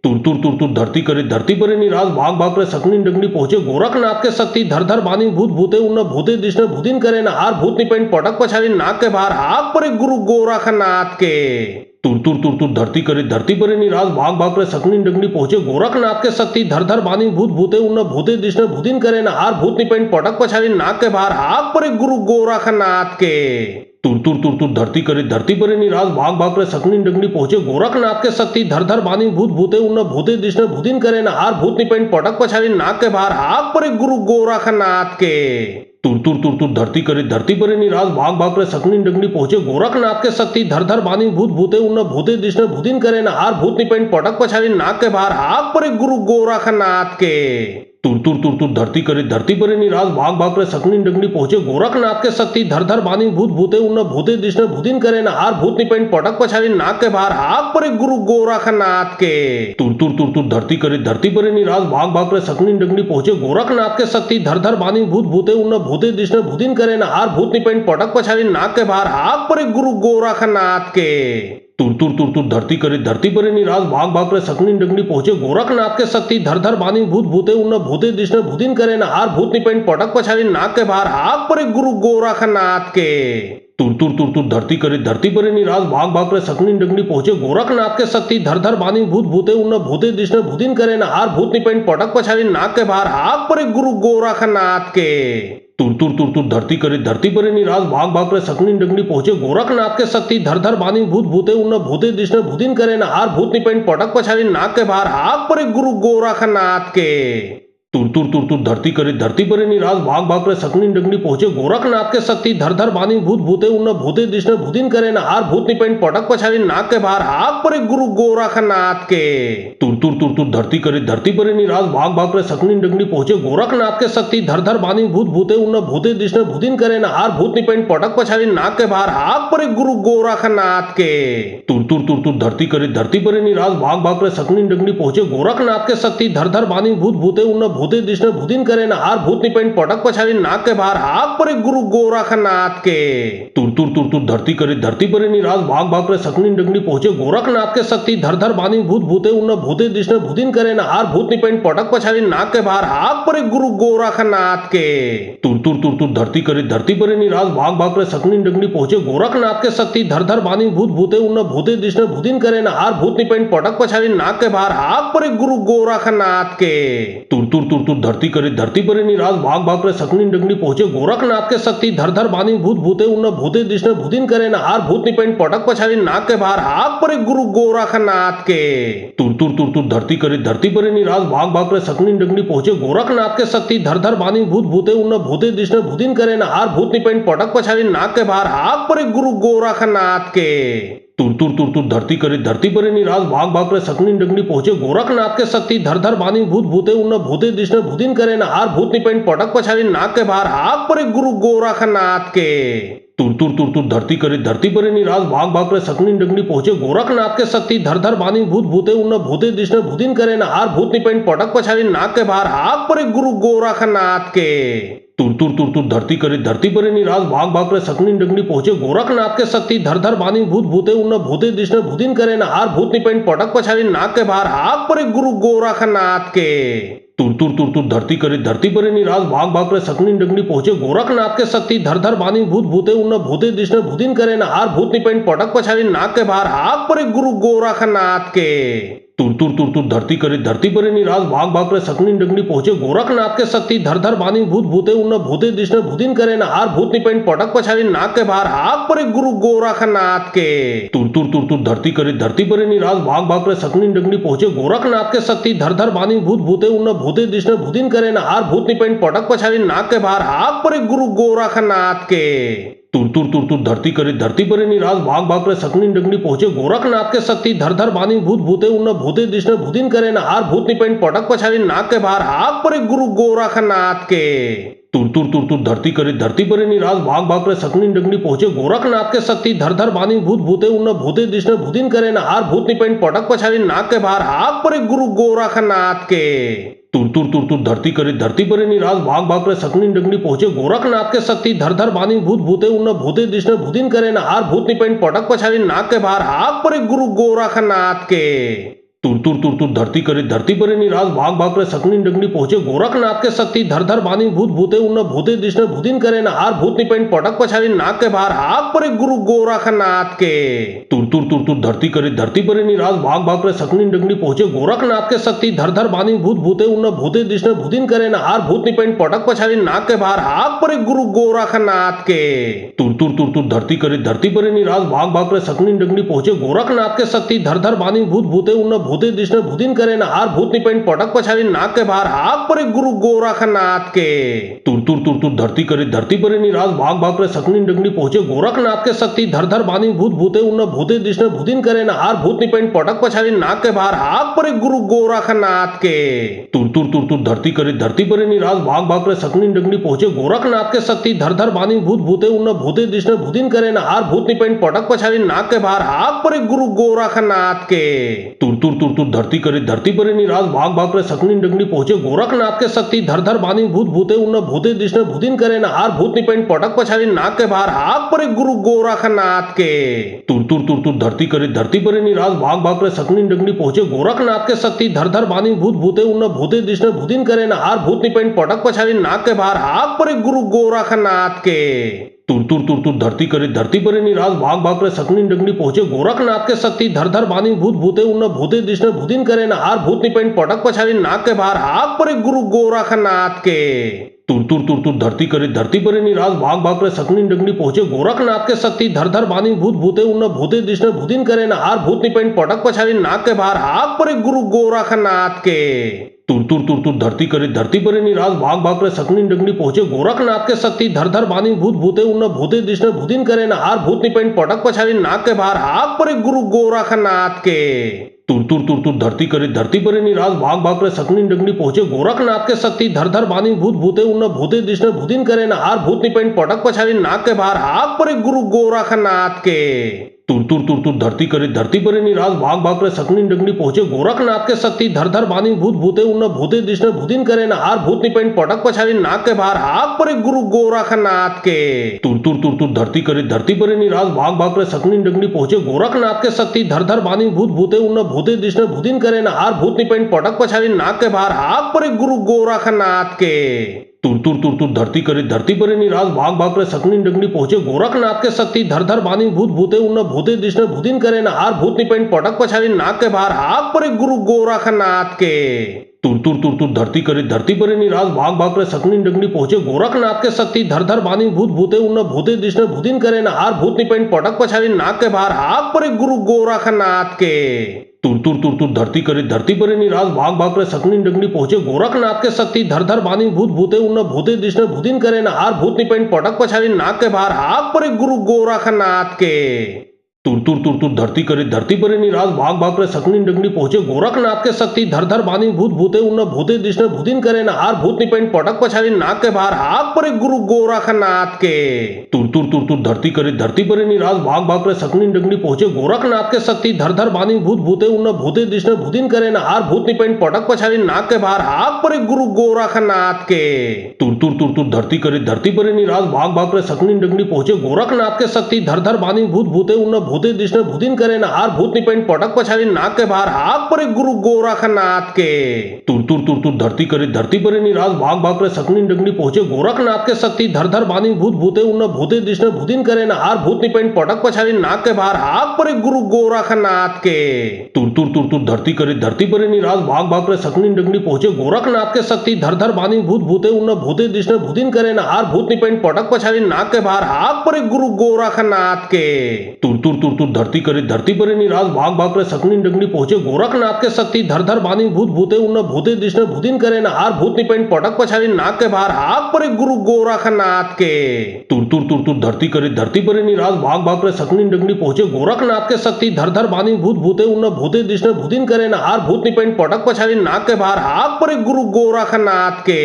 तुर तुर तुर तुर धरती करे धरती परे निराश भाग भाग करे सकनी डंगनी पहुंचे गोरखनाथ के शक्ति धर धर बानी भूत भूते उन्न भूते दिशने भूतिन करे न हार भूत निपेन पटक पछाड़ी नाक के बाहर हाक परे गुरु गोरखनाथ के तुर तुर तुर तुर धरती करे धरती परे निराश भाग भाग करे सकनी डंगनी पहुंचे गोरखनाथ के शक्ति धर धर बानी भूत भूते उन्न भूते दिशने भूतिन करे न हार भूत निपेन पटक पछाड़ी नाक के बाहर हाक परे गुरु गोरखनाथ के तुर तुर तुर तुर धरती करे धरती परे निराश भाग भाग करे सकनी डंगनी पहुंचे गोरखनाथ के शक्ति धर धर बानी भूत भूते उन्न भूते दिशने भूतिन करे न हार भूत निपेन पटक पछाड़ी नाक के बाहर हाक परे गुरु गोरखनाथ के तुर तुर तुर तुर धरती करे धरती परे निराश भाग भाग करे सकनी डंगनी पहुंचे गोरखनाथ के शक्ति धर धर बानी भूत भूते उन्न भूते दिशने भूतिन करे न हार भूत निपेन पटक पछाड़ी नाक के बाहर हाक परे गुरु गोरखनाथ के तुर तुर तुर तुर धरती करे धरती परे निराश भाग भाग करे सकनी डंगनी पहुंचे गोरखनाथ के शक्ति धर धर बानी भूत भूते उन्न भूते दिशने भूतिन करे न हार भूत निपेन पटक पछाड़ी नाक के बाहर हाक परे गुरु गोरखनाथ के तुर तुर तुर तुर धरती करे धरती परे निराश भाग भाग करे सकनी डंगनी पहुंचे गोरखनाथ के शक्ति धर धर बानी भूत भूते उन्न भूते दिशने भूतिन करे न हार भूत निपेन पटक पछाड़ी नाक के बाहर हाक परे गुरु गोरखनाथ के तुर तुर तुर तुर धरती करे धरती परे निराश भाग भाग करे सकनी डंगनी पहुंचे गोरखनाथ के शक्ति धर धर बानी भूत भूते उन्न भूते दिशने भूतिन करे न हार भूत निपेन पटक पछाड़ी नाक के बाहर हाक परे गुरु गोरखनाथ के तुर तुर तुर तुर धरती करे धरती परे निराश भाग भाग करे सकनी डंगनी पहुंचे गोरखनाथ के शक्ति धर धर बानी भूत भूते उन्न भूते दिशने भूतिन करे न हार भूत निपेन पटक पछाड़ी नाक के बाहर हाक परे गुरु गोरखनाथ के तुर तुर तुर तुर धरती करे धरती परे निराश भाग भाग करे सकनी डंगनी पहुंचे गोरखनाथ के शक्ति धर धर बानी भूत भूते उन्न भूते दिशने भूतिन करे न हार भूत निपेन पटक पछाड़ी नाक के बाहर हाक परे गुरु गोरखनाथ के तुर तुर तुर तुर धरती करे धरती परे निराश भाग भाग करे सकनी डंगनी पहुंचे गोरखनाथ के शक्ति धर धर बानी भूत भूते उन्न भूते दिशने भूतिन करे न हार भूत निपेन पटक पछाड़ी नाक के बाहर हाक परे गुरु गोरखनाथ के तुर तुर तुर तुर धरती करे धरती परे निराश भाग भाग करे सकनी डंगनी पहुंचे गोरखनाथ के शक्ति धर धर बानी भूत भूते उन्न भूते दिशने भूतिन करे न हार भूत निपेन पटक पछाड़ी नाक के बाहर हाक परे गुरु गोरखनाथ के तुर तुर तुर तुर धरती करे धरती परे निराश भाग भाग करे सकनी डंगनी पहुंचे गोरखनाथ के शक्ति धर धर बानी भूत भूते उन्न भूते दिशने भूतिन करे न हार भूत निपेन पटक पछाड़ी नाक के बाहर हाक परे गुरु गोरखनाथ के तुर तुर तुर तुर धरती करे धरती परे निराश भाग भाग करे सकनी डंगनी पहुंचे गोरखनाथ के शक्ति धर धर बानी भूत भूते उन्न भूते दिशने भूतिन करे न हार भूत निपेन पटक पछाड़ी नाक के बाहर हाक परे गुरु गोरखनाथ के तुर तुर तुर तुर धरती करे धरती परे निराश भाग भाग करे सकनी डंगनी पहुंचे गोरखनाथ के शक्ति धर धर बानी भूत भूते उन्न भूते दिशने भूतिन करे न हार भूत निपेन पटक पछाड़ी नाक के बाहर हाक परे गुरु गोरखनाथ के तुर तुर तुर तुर धरती करे धरती परे निराश भाग भाग करे सकनी डंगनी पहुंचे गोरखनाथ के शक्ति धर धर बानी भूत भूते उन्न भूते दिशने भूतिन करे न हार भूत निपेन पटक पछाड़ी नाक के बाहर हाक परे गुरु गोरखनाथ के तुर तुर तुर तुर धरती करे धरती परे निराश भाग भाग करे सकनी डंगनी पहुंचे गोरखनाथ के शक्ति धर धर बानी भूत भूते उन्न भूते दिशने भूतिन करे न हार भूत निपेन पटक पछाड़ी नाक के बाहर हाक परे गुरु गोरखनाथ के तुर तुर तुर तुर धरती करे धरती परे निराश भाग भाग करे सकनी डंगनी पहुंचे गोरखनाथ के शक्ति धर धर बानी भूत भूते उन्न भूते दिशने भूतिन करे न हार भूत निपेन पटक पछाड़ी नाक के बाहर हाक परे गुरु गोरखनाथ के तुर तुर तुर तुर धरती करे धरती परे निराश भाग भाग करे सकनी डंगनी पहुंचे गोरखनाथ के शक्ति धर धर बानी भूत भूते उन्न भूते दिशने भूतिन करे न हार भूत निपेन पटक पछाड़ी नाक के बाहर हाक परे गुरु गोरखनाथ के तुर तुर तुर तुर धरती करे धरती परे निराश भाग भाग करे सकनी डंगनी पहुंचे गोरखनाथ के शक्ति धर धर बानी भूत भूते उन्न भूते दिशने भूतिन करे न हार भूत निपेन पटक पछाड़ी नाक के बाहर हाक परे गुरु गोरखनाथ के तुर तुर तुर तुर धरती करे धरती परे निराश भाग भाग करे सकनी डंगनी पहुंचे गोरखनाथ के शक्ति धर धर बानी भूत भूते उन्न भूते दिशने भूतिन करे न हार भूत निपेन पटक पछाड़ी नाक के बाहर हाक परे गुरु गोरखनाथ के तुर तुर तुर तुर धरती करे धरती परे निराश भाग भाग करे सकनी डंगनी पहुंचे गोरखनाथ के शक्ति धर धर बानी भूत भूते उन्न भूते दिशने भूतिन करे न हार भूत निपेन पटक पछाड़ी नाक के बाहर हाक परे गुरु गोरखनाथ के तुर तुर तुर तुर धरती करे धरती परे निराश भाग भाग करे सकनी डंगनी पहुंचे गोरखनाथ के शक्ति धर धर बानी भूत भूते उन्न भूते दिशने भूतिन करे न हार भूत निपेन पटक पछाड़ी नाक के बाहर हाक परे गुरु गोरखनाथ के तुर तुर तुर तुर धरती करे धरती परे निराश भाग भाग करे सकनी डंगनी पहुंचे गोरखनाथ के शक्ति धर धर बानी भूत भूते उन्न भूते दिशने भूतिन करे न हार भूत निपेन पटक पछाड़ी नाक के बाहर हाक परे गुरु गोरखनाथ के तुर तुर तुर तुर धरती करे धरती परे निराश भाग भाग करे सकनी डंगनी पहुंचे गोरखनाथ के शक्ति धर धर बानी भूत भूते उन्न भूते दिशने भूतिन करे न हार भूत निपेन पटक पछाड़ी नाक के बाहर हाक परे गुरु गोरखनाथ के तुर तुर तुर तुर धरती करे धरती परे निराश भाग भाग करे सकनी डंगनी पहुंचे गोरखनाथ के शक्ति धर धर बानी भूत भूते उन्न भूते दिशने भूतिन करे न हार भूत निपेन पटक पछाड़ी नाक के बाहर हाक परे गुरु गोरखनाथ के तुर तुर तुर तुर धरती करे धरती परे निराश भाग भाग करे सकनी डंगनी पहुंचे गोरखनाथ के शक्ति धर धर बानी भूत भूते उन्न भूते दिशने भूतिन करे न हार भूत निपेन पटक पछाड़ी नाक के बाहर हाक परे गुरु गोरखनाथ के तुर तुर तुर तुर धरती करे धरती परे निराश भाग भाग करे सकनी डंगनी पहुंचे गोरखनाथ के शक्ति धर धर बानी भूत भूते उन्न भूते दिशने भूतिन करे ना हार भूत निपेन पटक पछाड़ी नाक के बाहर हाक परे गुरु गोरखनाथ के तुर तुर तुर तुर धरती करे धरती परे निराश भाग भाग करे सकनी डंगनी पहुंचे गोरखनाथ के शक्ति धर धर बानी भूत भूते उन्न भूते दिशने भूतिन करे ना हार भूत निपेन पटक पछाड़ी नाक के बाहर हाक परे गुरु गोरखनाथ के तुर तुर तुर तुर धरती करे धरती परे निराश भाग भाग करे सकनी डंगनी पहुंचे गोरखनाथ के शक्ति धर धर बानी भूत भूते उन्न भूते दिशने भूतिन करे ना हार भूत निपेन पटक पछाड़ी नाक के बाहर हाक परे गुरु गोरखनाथ के तुर तुर तुर तुर धरती करे धरती परे निराश भाग भाग करे सकनी डंगनी पहुंचे गोरखनाथ के शक्ति धर धर बानी भूत भूते उन्न भूते दिशने भूतिन करे ना हार भूत निपेन पटक पछाड़ी नाक के बाहर हाक परे गुरु गोरखनाथ के तुर तुर तुर तुर धरती करे धरती परे निराश भाग भाग करे सकनी डंगनी पहुंचे गोरखनाथ के शक्ति धर धर बानी भूत भूते उन्न भूते दिशने भूतिन करे ना हार भूत निपेन पटक पछाड़ी नाक के बाहर हाक परे गुरु गोरखनाथ के तुर तुर तुर तुर धरती करे धरती परे निराश भाग भाग करे सकनी डंगनी पहुंचे गोरखनाथ के शक्ति धर धर बानी भूत भूते उन्न भूते दिशने भूतिन करे ना हार भूत निपेन पटक पछाड़ी नाक के बाहर हाक परे गुरु गोरखनाथ के तुर तुर तुर तुर धरती करे धरती परे निराश भाग भाग करे सकनी डंगनी पहुंचे गोरखनाथ के शक्ति धर धर बानी भूत भूते उन्न भूते दिशने भूतिन करे ना हार भूत निपेन पटक पछाड़ी नाक के बाहर हाक परे गुरु गोरखनाथ के तुर तुर तुर तुर धरती करे धरती परे निराश भाग भाग करे सकनी डंगनी पहुंचे गोरखनाथ के शक्ति धर धर बानी भूत भूते उन्न भूते दिशने भूतिन करे ना हार भूत निपेन पटक पछाड़ी नाक के बाहर हाक परे गुरु गोरखनाथ के तुर तुर तुर तुर धरती करे धरती परे निराश भाग भाग करे सकनी डंगनी पहुंचे गोरखनाथ के शक्ति धर धर बानी भूत भूते उन्न भूते दिशने भूतिन करे ना हार भूत निपेन पटक पछाड़ी नाक के बाहर हाक परे गुरु गोरखनाथ के तुर तुर तुर तुर धरती करे धरती परे निराश भाग भाग करे सकनी डंगनी पहुंचे गोरखनाथ के शक्ति धर धर बानी भूत भूते उन्न भूते दिशने भूतिन करे ना हार भूत निपेन पटक पछाड़ी नाक के बाहर हाक परे गुरु गोरखनाथ के तुर तुर तुर तुर धरती करे धरती परे निराश भाग भाग करे सकनी डंगनी पहुंचे गोरखनाथ के शक्ति धर धर बानी भूत भूते उन्न भूते दिशने भूतिन करे ना हार भूत निपेन पटक पछाड़ी नाक के बाहर हाक परे गुरु गोरखनाथ के तुर तुर तुर तुर धरती करे धरती परे निराश भाग भाग करे सकनी डंगनी पहुंचे गोरखनाथ के शक्ति धर धर बानी भूत भूते उन्न भूते दिशने भूतिन करे ना हार भूत निपेन पटक पछाड़ी नाक के बाहर हाक परे गुरु गोरखनाथ के तुर तुर तुर तुर धरती करे धरती परे निराश भाग भाग करे सकनी डंगनी पहुंचे गोरखनाथ के शक्ति धर धर बानी भूत भूते उन्न भूते दिशने भूतिन करे ना हार भूत निपेन पटक पछाड़ी नाक के बाहर हाक परे गुरु गोरखनाथ के तुर तुर तुर तुर धरती करे धरती परे निराश भाग भाग करे सकनी डंगनी पहुंचे गोरखनाथ के शक्ति धर धर बानी भूत भूते उन्न भूते दिशने भूतिन करे ना हार भूत निपेन पटक पछाड़ी नाक के बाहर हाक परे गुरु गोरखनाथ के तुर तुर तुर तुर धरती करे धरती परे निराश भाग भाग करे सकनी डंगनी पहुंचे गोरखनाथ के शक्ति धर धर बानी भूत भूते उन्न भूते दिशने भूतिन करे ना हार भूत निपेन पटक पछाड़ी नाक के बाहर हाक परे गुरु गोरखनाथ के तुर तुर तुर तुर धरती करे धरती परे निराश भाग भाग करे सकनी डंगनी पहुंचे गोरखनाथ के शक्ति धर धर बानी भूत भूते उन्न भूते दिशने भूतिन करे ना हार भूत निपेन पटक पछाड़ी नाक के बाहर हाक परे गुरु गोरखनाथ के तुर तुर तुर तुर धरती करे धरती परे निराश भाग भाग करे सकनी डंगनी पहुंचे गोरखनाथ के शक्ति धर धर बानी भूत भूते उन्न भूते दिशने भूतिन करे ना हार भूत निपेन पटक पछाड़ी नाक के बाहर हाक परे गुरु गोरखनाथ के तुर तुर तुर तुर धरती करे धरती परे निराश भाग भाग करे सकनी डंगनी पहुंचे गोरखनाथ के शक्ति धर धर बानी भूत भूते उन्न भूते दिशने भूतिन करे ना हार भूत निपेन पटक पछाड़ी नाक के बाहर हाक परे गुरु गोरखनाथ के तुर तुर तुर तुर धरती करे धरती परे निराश भाग भाग करे सकनी डंगनी पहुंचे गोरखनाथ के शक्ति धर धर बानी भूत भूते उन्न भूते दिशने भूतिन करे ना हार भूत निपेन पटक पछाड़ी नाक के बाहर हाक परे गुरु गोरखनाथ के तुर तुर तुर तुर धरती करे धरती परे निराश भाग भाग करे सकनी डंगनी पहुंचे गोरखनाथ के शक्ति धर धर बानी भूत भूते उन्न भूते दिशने भूतिन करे ना हार भूत निपेन पटक पछाड़ी नाक के बाहर हाक परे गुरु गोरखनाथ के तुर तुर तुर तुर धरती करे धरती परे निराश भाग भाग करे सकनी डंगनी पहुंचे गोरखनाथ के शक्ति धर धर बानी भूत भूते उन्न भूते दिशने भूतिन करे ना हार भूत निपेन पटक पछाड़ी नाक के बाहर हाक परे गुरु गोरखनाथ के तुर तुर तुर तुर धरती करे धरती परे निराश भाग भाग करे सकनी डंगनी पहुंचे गोरखनाथ के शक्ति धर धर बानी भूत भूते उन्न भूते दिशने भूतिन करे ना हार भूत निपेन पटक पछाड़ी नाक के बाहर हाक परे गुरु गोरखनाथ के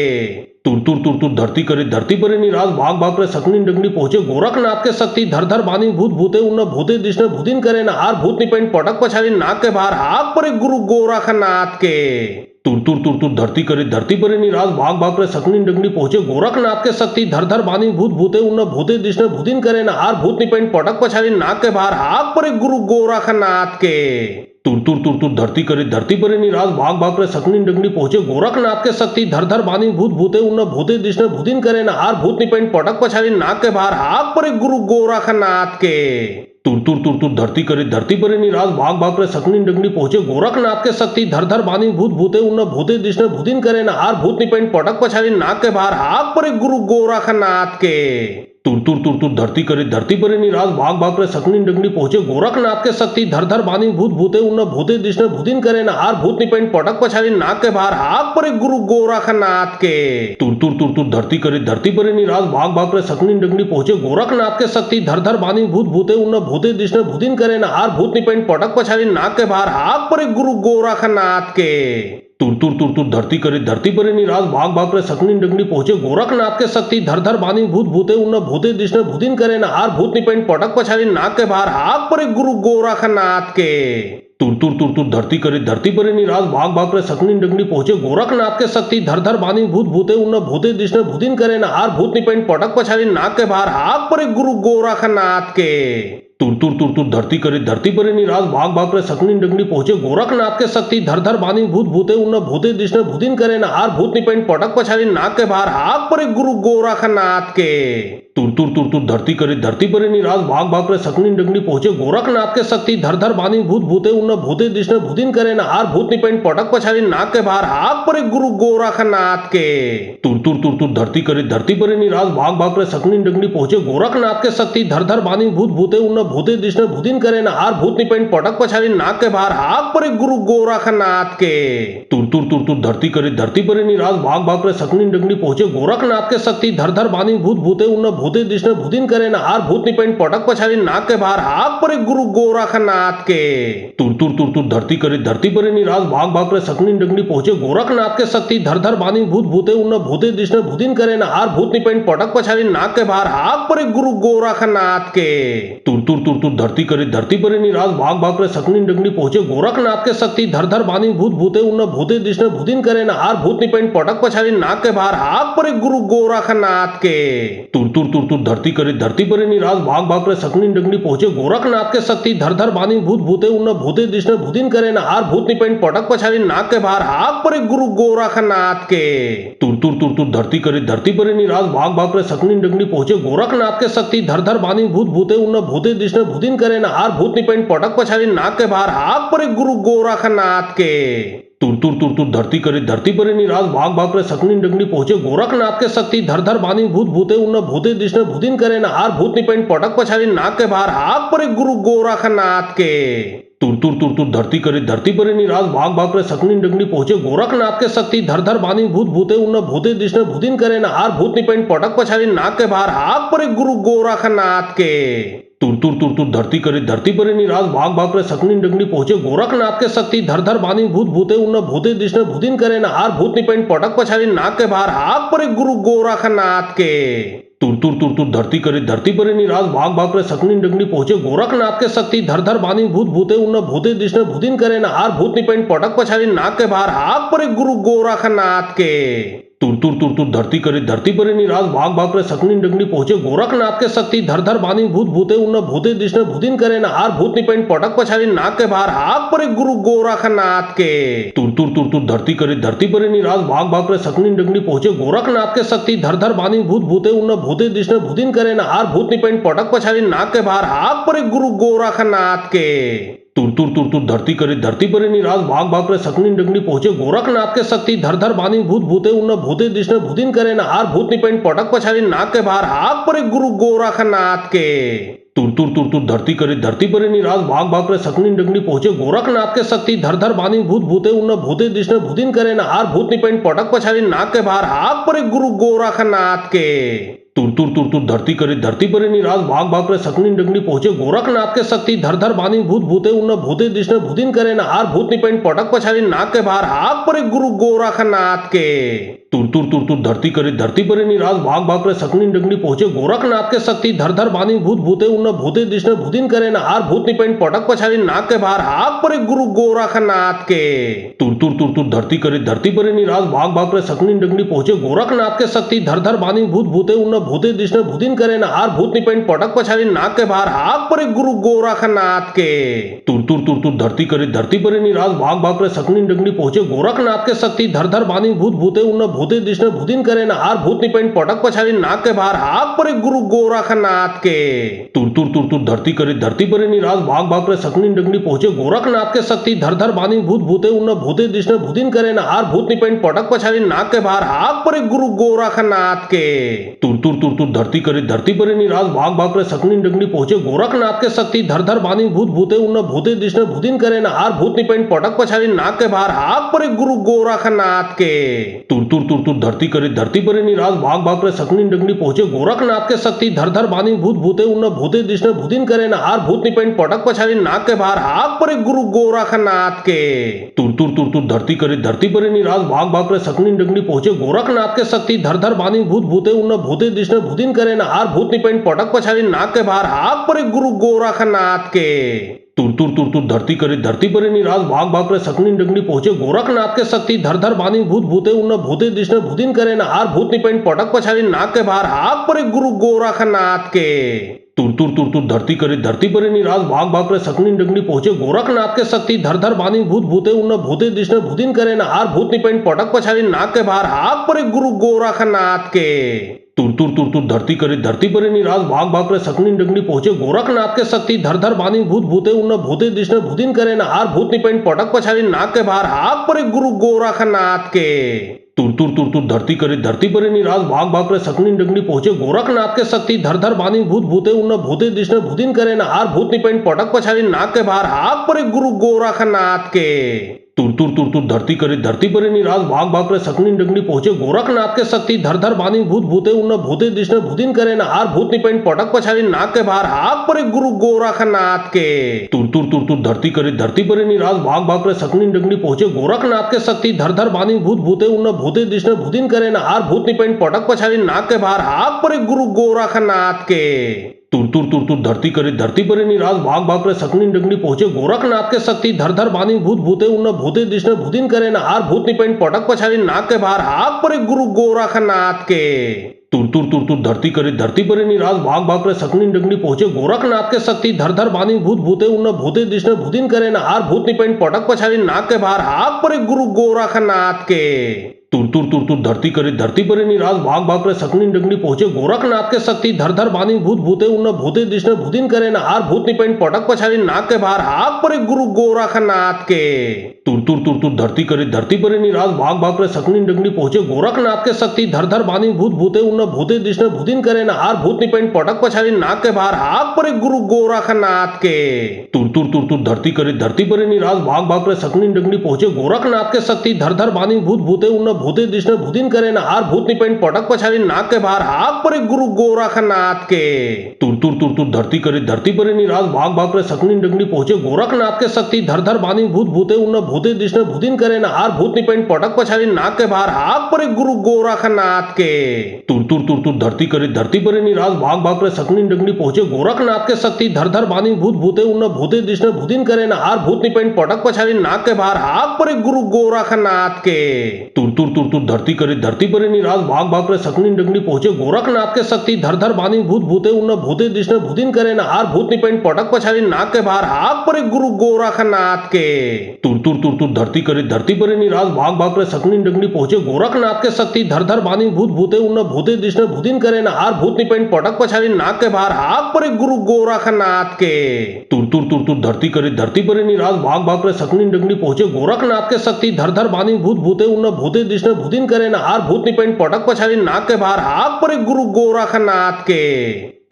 तुर तुर तुर तुर धरती करे धरती परे निराश भाग भाग करे सकनी डंगनी पहुंचे गोरखनाथ के शक्ति धर धर बानी भूत भूते उन्न भूते दिशने भूतिन करे ना हार भूत निपेन पटक पछाड़ी नाक के बाहर हाक परे गुरु गोरखनाथ के तुर तुर तुर तुर धरती करे धरती परे निराश भाग भाग करे सकनी डंगनी पहुंचे गोरखनाथ के शक्ति धर धर बानी भूत भूते उन्न भूते दिशने भूतिन करे ना हार भूत निपेन पटक पछाड़ी नाक के बाहर हाक परे गुरु गोरखनाथ के तुर तुर तुर तुर धरती करे धरती परे निराश भाग भाग करे सकनी डंगनी पहुंचे गोरखनाथ के शक्ति धर धर बानी भूत भूते उन्न भूते दिशने भूतिन करे ना हार भूत निपेन पटक पछाड़ी नाक के बाहर हाक परे गुरु गोरखनाथ के तुर तुर तुर तुर धरती करे धरती परे निराश भाग भाग करे सकनी डंगनी पहुंचे गोरखनाथ के शक्ति धर धर बानी भूत भूते उन्न भूते दिशने भूतिन करे न हार भूत निपेन पटक पछाड़ी नाक के बाहर हाक परे गुरु गोरखनाथ के तुर तुर तुर तुर धरती करे धरती परे निराश भाग भाग करे सकनी डंगनी पहुंचे गोरखनाथ के शक्ति धर धर बानी भूत भूते उन्न भूते दिशने भूतिन करे न हार भूत निपेन पटक पछाड़ी नाक के बाहर हाक परे गुरु गोरखनाथ के तुर तुर तुर तुर धरती करे धरती परे निराश भाग भाग करे सकनी डंगनी पहुंचे गोरखनाथ के शक्ति धर धर बानी भूत भूते उन्न भूते दिशने भूतिन करे न हार भूत निपेन पटक पछाड़ी नाक के बाहर हाक परे गुरु गोरखनाथ के तुर तुर तुर तुर धरती करे धरती परे निराश भाग भाग करे सकनी डंगनी पहुंचे गोरखनाथ के शक्ति धर धर बानी भूत भूते उन्न भूते दिशने भूतिन करे न हार भूत निपेन पटक पछाड़ी नाक के बाहर हाक परे गुरु गोरखनाथ के तुर तुर तुर तुर धरती करे धरती परे निराश भाग भाग करे सकनी डंगनी पहुंचे गोरखनाथ के शक्ति धर धर बानी भूत भूते उन्न भूते दिशने भूतिन करे न हार भूत निपेन पटक पछाड़ी नाक के बाहर हाक परे गुरु गोरखनाथ के तुर तुर तुर तुर धरती करे धरती परे निराश भाग भाग करे सकनी डंगनी पहुंचे गोरखनाथ के शक्ति धर धर बानी भूत भूते उन्न भूते दिशने भूतिन करे न हार भूत निपेन पटक पछाड़ी नाक के बाहर हाक परे गुरु गोरखनाथ के तुर तुर तुर तुर धरती करे धरती परे निराश भाग भाग करे सकनी डंगनी पहुंचे गोरखनाथ के शक्ति धर धर बानी भूत भूते उन्न भूते दिशने भूतिन करे न हार भूत निपेन पटक पछाड़ी नाक के बाहर हाक परे गुरु गोरखनाथ के तुर तुर तुर तुर धरती करे धरती परे निराश भाग भाग करे सकनी डंगनी पहुंचे गोरखनाथ के शक्ति धर धर बानी भूत भूते उन्न भूते दिशने भूतिन करे न हार भूत निपेन पटक पछाड़ी नाक के बाहर हाक परे गुरु गोरखनाथ के तुर तुर तुर तुर धरती करे धरती परे निराश भाग भाग करे सकनी डंगनी पहुंचे गोरखनाथ के शक्ति धर धर बानी भूत भूते उन्न भूते दिशने भूतिन करे न हार भूत निपेन पटक पछाड़ी नाक के बाहर हाक परे गुरु गोरखनाथ के तुर तुर तुर तुर धरती करे धरती परे निराश भाग भाग करे सकनी डंगनी पहुंचे गोरखनाथ के शक्ति धर धर बानी भूत भूते उन्न भूते दिशने भूतिन करे न हार भूत निपेन पटक पछाड़ी नाक के बाहर हाक परे गुरु गोरखनाथ के तुर तुर तुर तुर धरती करे धरती परे निराश भाग भाग करे सकनी डंगनी पहुंचे गोरखनाथ के शक्ति धर धर बानी भूत भूते उन्न भूते दिशने भूतिन करे न हार भूत निपेन पटक पछाड़ी नाक के बाहर हाक परे गुरु गोरखनाथ के तुर तुर तुर तुर धरती करे धरती परे निराश भाग भाग करे सकनी डंगनी पहुंचे गोरखनाथ के शक्ति धर धर बानी भूत भूते उन्न भूते दिशने भूतिन करे न हार भूत निपेन पटक पछाड़ी नाक के बाहर हाक परे गुरु गोरखनाथ के तुर तुर तुर तुर धरती करे धरती परे निराश भाग भाग करे सकनी डंगनी पहुंचे गोरखनाथ के शक्ति धर धर बानी भूत भूते उन्न भूते दिशने भूतिन करे न हार भूत निपेन पटक पछाड़ी नाक के बाहर हाक परे गुरु गोरखनाथ के तुर तुर तुर तुर धरती करे धरती परे निराश भाग भाग करे सकनी डंगनी पहुंचे गोरखनाथ के शक्ति धर धर बानी भूत भूते उन्न भूते दिशने भूतिन करे न हार भूत निपेन पटक पछाड़ी नाक के बाहर हाक परे गुरु गोरखनाथ के तुर तुर तुर तुर धरती करे धरती परे निराश भाग भाग करे सकनी डंगनी पहुंचे गोरखनाथ के शक्ति धर धर बानी भूत भूते उन्न भूते दिशने भूतिन करे न हार भूत निपेन पटक पछाड़ी नाक के बाहर हाक परे गुरु गोरखनाथ के तुर तुर तुर तुर धरती करे धरती परे निराश भाग भाग करे सकनी डंगनी पहुंचे गोरखनाथ के शक्ति धर धर बानी भूत भूते उन्न भूते दिशने भूतिन करे न हार भूत निपेन पटक पछाड़ी नाक के बाहर हाक परे गुरु गोरखनाथ के तुर तुर तुर तुर धरती करे धरती परे निराश भाग भाग करे सकनी डंगनी पहुंचे गोरखनाथ के शक्ति धर धर बानी भूत भूते उन्न भूते दिशने भूतिन करे न हार भूत निपेन पटक पछाड़ी नाक के बाहर हाक परे गुरु गोरखनाथ के तुर तुर तुर तुर धरती करे धरती परे निराश भाग भाग करे सकनी डंगनी पहुंचे गोरखनाथ के शक्ति धर धर बानी भूत भूते उन्न भूते दिशने भूतिन करे न हार भूत निपेन पटक पछाड़ी नाक के बाहर हाक परे गुरु गोरखनाथ के तुर तुर तुर तुर धरती करे धरती परे निराश भाग भाग करे सकनी डंगनी पहुंचे गोरखनाथ के शक्ति धर धर बानी भूत भूते उन्न भूते दिशने भूतिन करे न हार भूत निपेन पटक पछाड़ी नाक के बाहर हाक परे गुरु गोरखनाथ के तुर तुर तुर तुर धरती करे धरती परे निराश भाग भाग करे सकनी डंगनी पहुंचे गोरखनाथ के शक्ति धर धर बानी भूत भूते उन्न भूते दिशने भूतिन करे न हार भूत निपेन पटक पछाड़ी नाक के बाहर हाक परे गुरु गोरखनाथ के तुर तुर तुर तुर धरती करे धरती परे निराश भाग भाग करे सकनी डंगनी पहुंचे गोरखनाथ के शक्ति धर धर बानी भूत भूते उन्न भूते दिशने भूतिन करे न हार भूत निपेन पटक पछाड़ी नाक के बाहर हाक परे गुरु गोरखनाथ के तुर तुर तुर तुर धरती करे धरती परे निराश भाग भाग करे सकनी डंगनी पहुंचे गोरखनाथ के शक्ति धर धर बानी भूत भूते उन्न भूते दिशने भूतिन करे न हार भूत निपेन पटक पछाड़ी नाक के बाहर हाक परे गुरु गोरखनाथ के तुर तुर तुर तुर धरती करे धरती परे निराश भाग भाग करे सकनी डंगनी पहुंचे गोरखनाथ के शक्ति धर धर बानी भूत भूते उन्न भूते दिशने भूतिन करे न हार भूत निपेन पटक पछाड़ी नाक के बाहर हाक परे गुरु गोरखनाथ के तुर तुर तुर तुर धरती करे धरती परे निराश भाग भाग करे सकनी डंगनी पहुंचे गोरखनाथ के शक्ति धर धर बानी भूत भूते उन्न भूते दिशने भूतिन करे न हार भूत निपेन पटक पछाड़ी नाक के बाहर हाक परे गुरु गोरखनाथ के तुर तुर तुर तुर धरती करे धरती परे निराश भाग भाग करे सकनी डंगनी पहुंचे गोरखनाथ के शक्ति धर धर बानी भूत भूते उन्न भूते दिशने भूदिन करे न आर भूत निपेंट पटक पछाड़ी नाक के बाहर हाक परे गुरु गोरखनाथ के। तुर तुर तुर तुर धरती करे धरती परे निराश भाग भाग करे सकनी डंगनी पहुंचे गोरखनाथ के शक्ति धर धर बानी भूत भूते उन्न भूते दिशने भूदिन करे न आर भूत निपेंट पटक पछाड़ी नाक के बाहर हाक परे गुरु गोरखनाथ के। तुर तुर तुर तुर धरती करे धरती परे निराश भाग भाग करे सकनी डंगनी पहुंचे गोरखनाथ के शक्ति धर धर बानी भूत भूते उन्न भूते दिशने भूदिन करे न आर भूत निपेंट पटक पछाड़ी नाक के बाहर हाक परे गुरु गोरखनाथ के। तुर तुर तुर तुर धरती करे धरती परे निराश भाग भाग करे सकनी डंगनी पहुंचे गोरखनाथ के शक्ति धर धर बानी भूत भूते उन्न भूते दिशने भूदिन करे न आर भूत निपेंट पटक पछाड़ी नाक के बाहर हाक परे गुरु गोरखनाथ के। तुर तुर तुर तुर धरती करे धरती परे निराश भाग भाग करे सकनी डंगनी पहुंचे गोरखनाथ के शक्ति धर धर बानी भूत भूते उन्न भूते दिशने भूदिन करे न आर भूत निपेंट पटक पछाड़ी नाक के बाहर हाक परे गुरु गोरखनाथ के। तुर तुर तुर तुर धरती करे धरती परे निराश भाग भाग करे सकनी डंगनी पहुंचे गोरखनाथ के शक्ति धर धर बानी भूत भूते उन्न भूते दिशने भूदिन करे न आर भूत निपेंट पटक पछाड़ी नाक के बाहर हाक परे गुरु गोरखनाथ के। तुर तुर तुर तुर धरती करे धरती परे निराश भाग भाग करे सकनी डंगनी पहुंचे गोरखनाथ के शक्ति धर धर बानी भूत भूते उन्न भूते दिशने भूदिन करे न आर भूत निपेंट पटक पछाड़ी नाक के बाहर हाक परे गुरु गोरखनाथ के। तुर तुर तुर तुर धरती करे धरती परे निराश भाग भाग करे सकनी डंगनी पहुंचे गोरखनाथ के शक्ति धर धर बानी भूत भूते उन्न भूते दिशने भूदिन करे न आर भूत निपेंट पटक पछाड़ी नाक के बाहर हाक परे गुरु गोरखनाथ के। तुर तुर तुर तुर धरती करे धरती परे निराश भाग भाग करे सकनी डंगनी पहुंचे गोरखनाथ के शक्ति धर धर बानी भूत भूते उन्न भूते दिशने भूदिन करे न आर भूत निपेंट पटक पछाड़ी नाक के बाहर हाक परे गुरु गोरखनाथ के। तुर तुर तुर तुर धरती करे धरती परे निराश भाग भाग करे सकनी डंगनी पहुंचे गोरखनाथ के शक्ति धर धर बानी भूत भूते उन्न भूते दिशने भूदिन करे न आर भूत निपेंट पटक पछाड़ी नाक के बाहर हाक परे गुरु गोरखनाथ के। तुर तुर तुर तुर धरती करे धरती परे निराश भाग भाग करे सकनी डंगनी पहुंचे गोरखनाथ के शक्ति धर धर बानी भूत भूते उन्न भूते दिशने भूदिन करे न आर भूत निपेंट पटक पछाड़ी नाक के बाहर हाक परे गुरु गोरखनाथ के। तुर तुर तुर तुर धरती करे धरती परे निराश भाग भाग करे सकनी डंगनी पहुंचे गोरखनाथ के शक्ति धर धर बानी भूत भूते उन्न भूते दिशने भूदिन करे न आर भूत निपेंट पटक पछाड़ी नाक के बाहर हाक परे गुरु गोरखनाथ के। तुर तुर तुर तुर धरती करे धरती परे निराश भाग भाग करे सकनी डंगनी पहुंचे गोरखनाथ के शक्ति धर धर बानी भूत भूते उन्न भूते दिशने भूदिन करे न आर भूत निपेंट पटक पछाड़ी नाक के बाहर हाक परे गुरु गोरखनाथ के। तुर तुर तुर तुर धरती करे धरती परे निराश भाग भाग करे सकनी डंगनी पहुंचे गोरखनाथ के शक्ति धर धर बानी भूत भूते उन्न भूते दिशने भूदिन करे न आर भूत निपेंट पटक पछाड़ी नाक के बाहर हाक परे गुरु गोरखनाथ के। तुर तुर तुर तुर धरती करे धरती परे निराश भाग भाग करे सकनी डंगनी पहुंचे गोरखनाथ के शक्ति धर धर बानी भूत भूते उन्न भूते दिशने भूदिन करे न आर भूत निपेंट पटक पछाड़ी नाक के बाहर हाक परे गुरु गोरखनाथ के। तुर तुर तुर तुर धरती करे धरती परे निराश भाग भाग करे सकनी डंगनी पहुंचे गोरखनाथ के शक्ति धर धर बानी भूत भूते उन्न भूते दिशने भूदिन करे न आर भूत निपेंट पटक पछाड़ी नाक के बाहर हाक परे गुरु गोरखनाथ के। तुर तुर तुर तुर धरती करे धरती परे निराश भाग भाग करे सकनी डंगनी पहुंचे गोरखनाथ के शक्ति धर धर बानी भूत भूते उन्न भूते दिशने भूदिन करे न आर भूत निपेंट पटक पछाड़ी नाक के बाहर हाक परे गुरु गोरखनाथ के। तुर तुर तुर तुर धरती करे धरती परे निराश भाग भाग करे सकनी डंगनी पहुंचे गोरखनाथ के शक्ति धर धर बानी भूत भूते उन्न भूते दिशने भूदिन करे न आर भूत निपेंट पटक पछाड़ी नाक के बाहर हाक परे गुरु गोरखनाथ के। तुर तुर तुर तुर धरती करे धरती परे निराश भाग भाग करे सकनी डंगनी पहुंचे गोरखनाथ के शक्ति धर धर बानी भूत भूते उन्न भूते दिशने भूदिन करे न आर भूत निपेंट पटक पछाड़ी नाक के बाहर हाक परे गुरु गोरखनाथ के। तुर तुर तुर तुर धरती करे धरती परे निराश भाग भाग करे सकनी डंगनी पहुंचे गोरखनाथ के शक्ति धर धर बानी भूत भूते उन्न भूते दिशने भूदिन करे न आर भूत निपेंट पटक पछाड़ी नाक के बाहर हाक परे गुरु गोरखनाथ के। तुर तुर तुर तुर धरती करे धरती परे निराश भाग भाग करे सकनी डंगनी पहुंचे गोरखनाथ के शक्ति धर धर बानी भूत भूते उन्न भूते दिशने भूदिन करे न आर भूत निपेंट पटक पछाड़ी नाक के बाहर हाक परे गुरु गोरखनाथ के।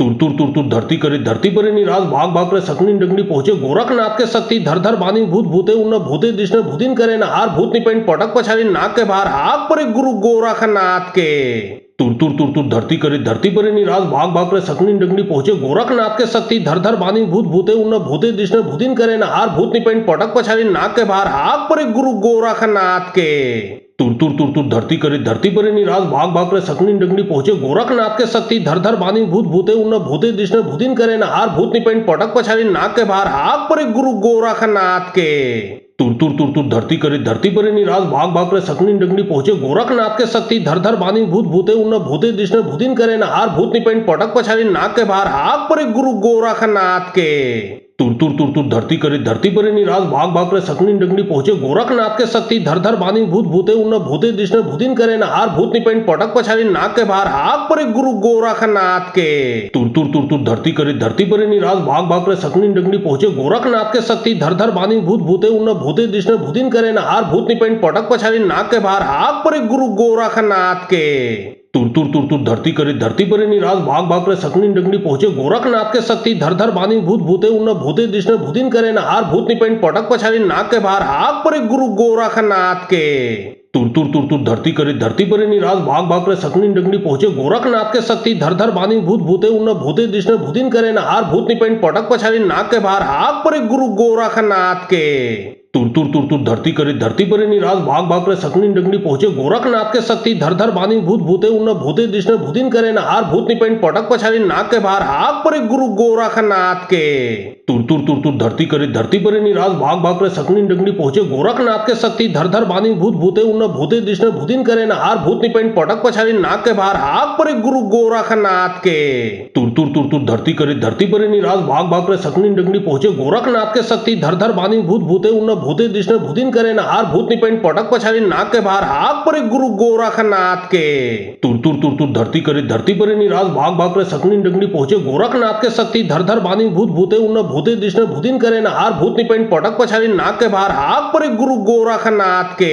तुर तुर तुर तुर धरती करे धरती परे निराश भाग भाग करे सकनी डंगनी पहुंचे गोरखनाथ के शक्ति धर धर बानी भूत भूते उन्न भूते दिशने भूदिन करे न आर भूत निपेंट पटक पछाड़ी नाक के बाहर हाक परे गुरु गोरखनाथ के। तुर तुर तुर तुर धरती करे धरती परे निराश भाग भाग करे सकनी डंगनी पहुंचे गोरखनाथ के शक्ति धर धर बानी भूत भूते उन्न भूते दिशने भूदिन करे न आर भूत निपेंट पटक पछाड़ी नाक के बाहर हाक परे गुरु गोरखनाथ के। तुर तुर तुर तुर धरती करे धरती परे निराश भाग भाग करे सकनी डंगनी पहुंचे गोरखनाथ के शक्ति धर धर बानी भूत भूते उन्न भूते दिशने भूदिन करे न आर भूत निपेंट पटक पछाड़ी नाक के बाहर हाक परे गुरु गोरखनाथ के। तुर तुर तुर तुर धरती करे धरती परे निराश भाग भाग करे सकनी डंगनी पहुंचे गोरखनाथ के शक्ति धर धर बानी भूत भूते उन्न भूते दिशने भूदिन करे न आर भूत निपेंट पटक पछाड़ी नाक के बाहर हाक परे गुरु गोरखनाथ के। तुर तुर तुर तुर धरती करे धरती परे निराश भाग भाग करे सकनी डंगनी पहुंचे गोरखनाथ के शक्ति धर धर बानी भूत भूते उन्न भूते दिशने भूतिन करे न हार भूत निपेन पटक पछाड़ी नाक के बाहर हाक परे गुरु गोरखनाथ के तुर तुर तुर तुर धरती करे धरती परे निराश भाग भाग करे सकनी डंगनी पहुंचे गोरखनाथ के शक्ति धर धर बानी भूत भूते उन्न भूते दिशने भूतिन करे न हार भूत निपेन पटक पछाड़ी नाक के बाहर हाक परे गुरु गोरखनाथ के तुर तुर तुर तुर धरती करे धरती परे निराश भाग भाग करे सकनी डंगनी पहुंचे गोरखनाथ के शक्ति धर धर बानी भूत भूते उन्न भूते दिशने भूतिन करे न हार भूत निपेन पटक पछाड़ी नाक के बाहर हाक परे गुरु गोरखनाथ के तुर तुर तुर तुर धरती करे धरती परे निराश भाग भाग करे सकनी डंगनी पहुंचे गोरखनाथ के शक्ति धर धर बानी भूत भूते उन्न भूते दिशने भूतिन करे न हार भूत निपेन पटक पछाड़ी नाक के बाहर हाक परे गुरु गोरखनाथ के तुर तुर तुर तुर धरती करे धरती परे निराश भाग भाग करे सकनी डंगनी पहुंचे गोरखनाथ के शक्ति धर धर बानी भूत भूते उन्न भूते दिशने भूतिन करे न हार भूत निपेन पटक पछाड़ी नाक के बाहर हाक परे गुरु गोरखनाथ के तुर तुर तुर तुर धरती करे धरती परे निराश भाग भाग करे सकनी डंगनी पहुंचे गोरखनाथ के शक्ति धर धर बानी भूत भूते उन्न भूते दिशने भूतिन करे न हार भूत निपेन पटक पछाड़ी नाक के बाहर हाक परे गुरु गोरखनाथ के तुर तुर तुर तुर धरती करे धरती परे निराश भाग भाग करे सकनी डंगनी पहुंचे गोरखनाथ के शक्ति धर धर बानी भूत भूते उन्न भूते दिशने भूतिन करे न हार भूत निपेन पटक पछाड़ी नाक के बाहर हाक परे गुरु गोरखनाथ के तुर तुर तुर तुर धरती करे धरती परे निराश भाग भाग करे सकनी डंगनी पहुंचे गोरखनाथ के शक्ति धर धर बानी भूत भूते उन्न भूते दिशने भूतिन करे न हार भूत निपेन पटक पछाड़ी नाक के बाहर हाक परे गुरु गोरखनाथ के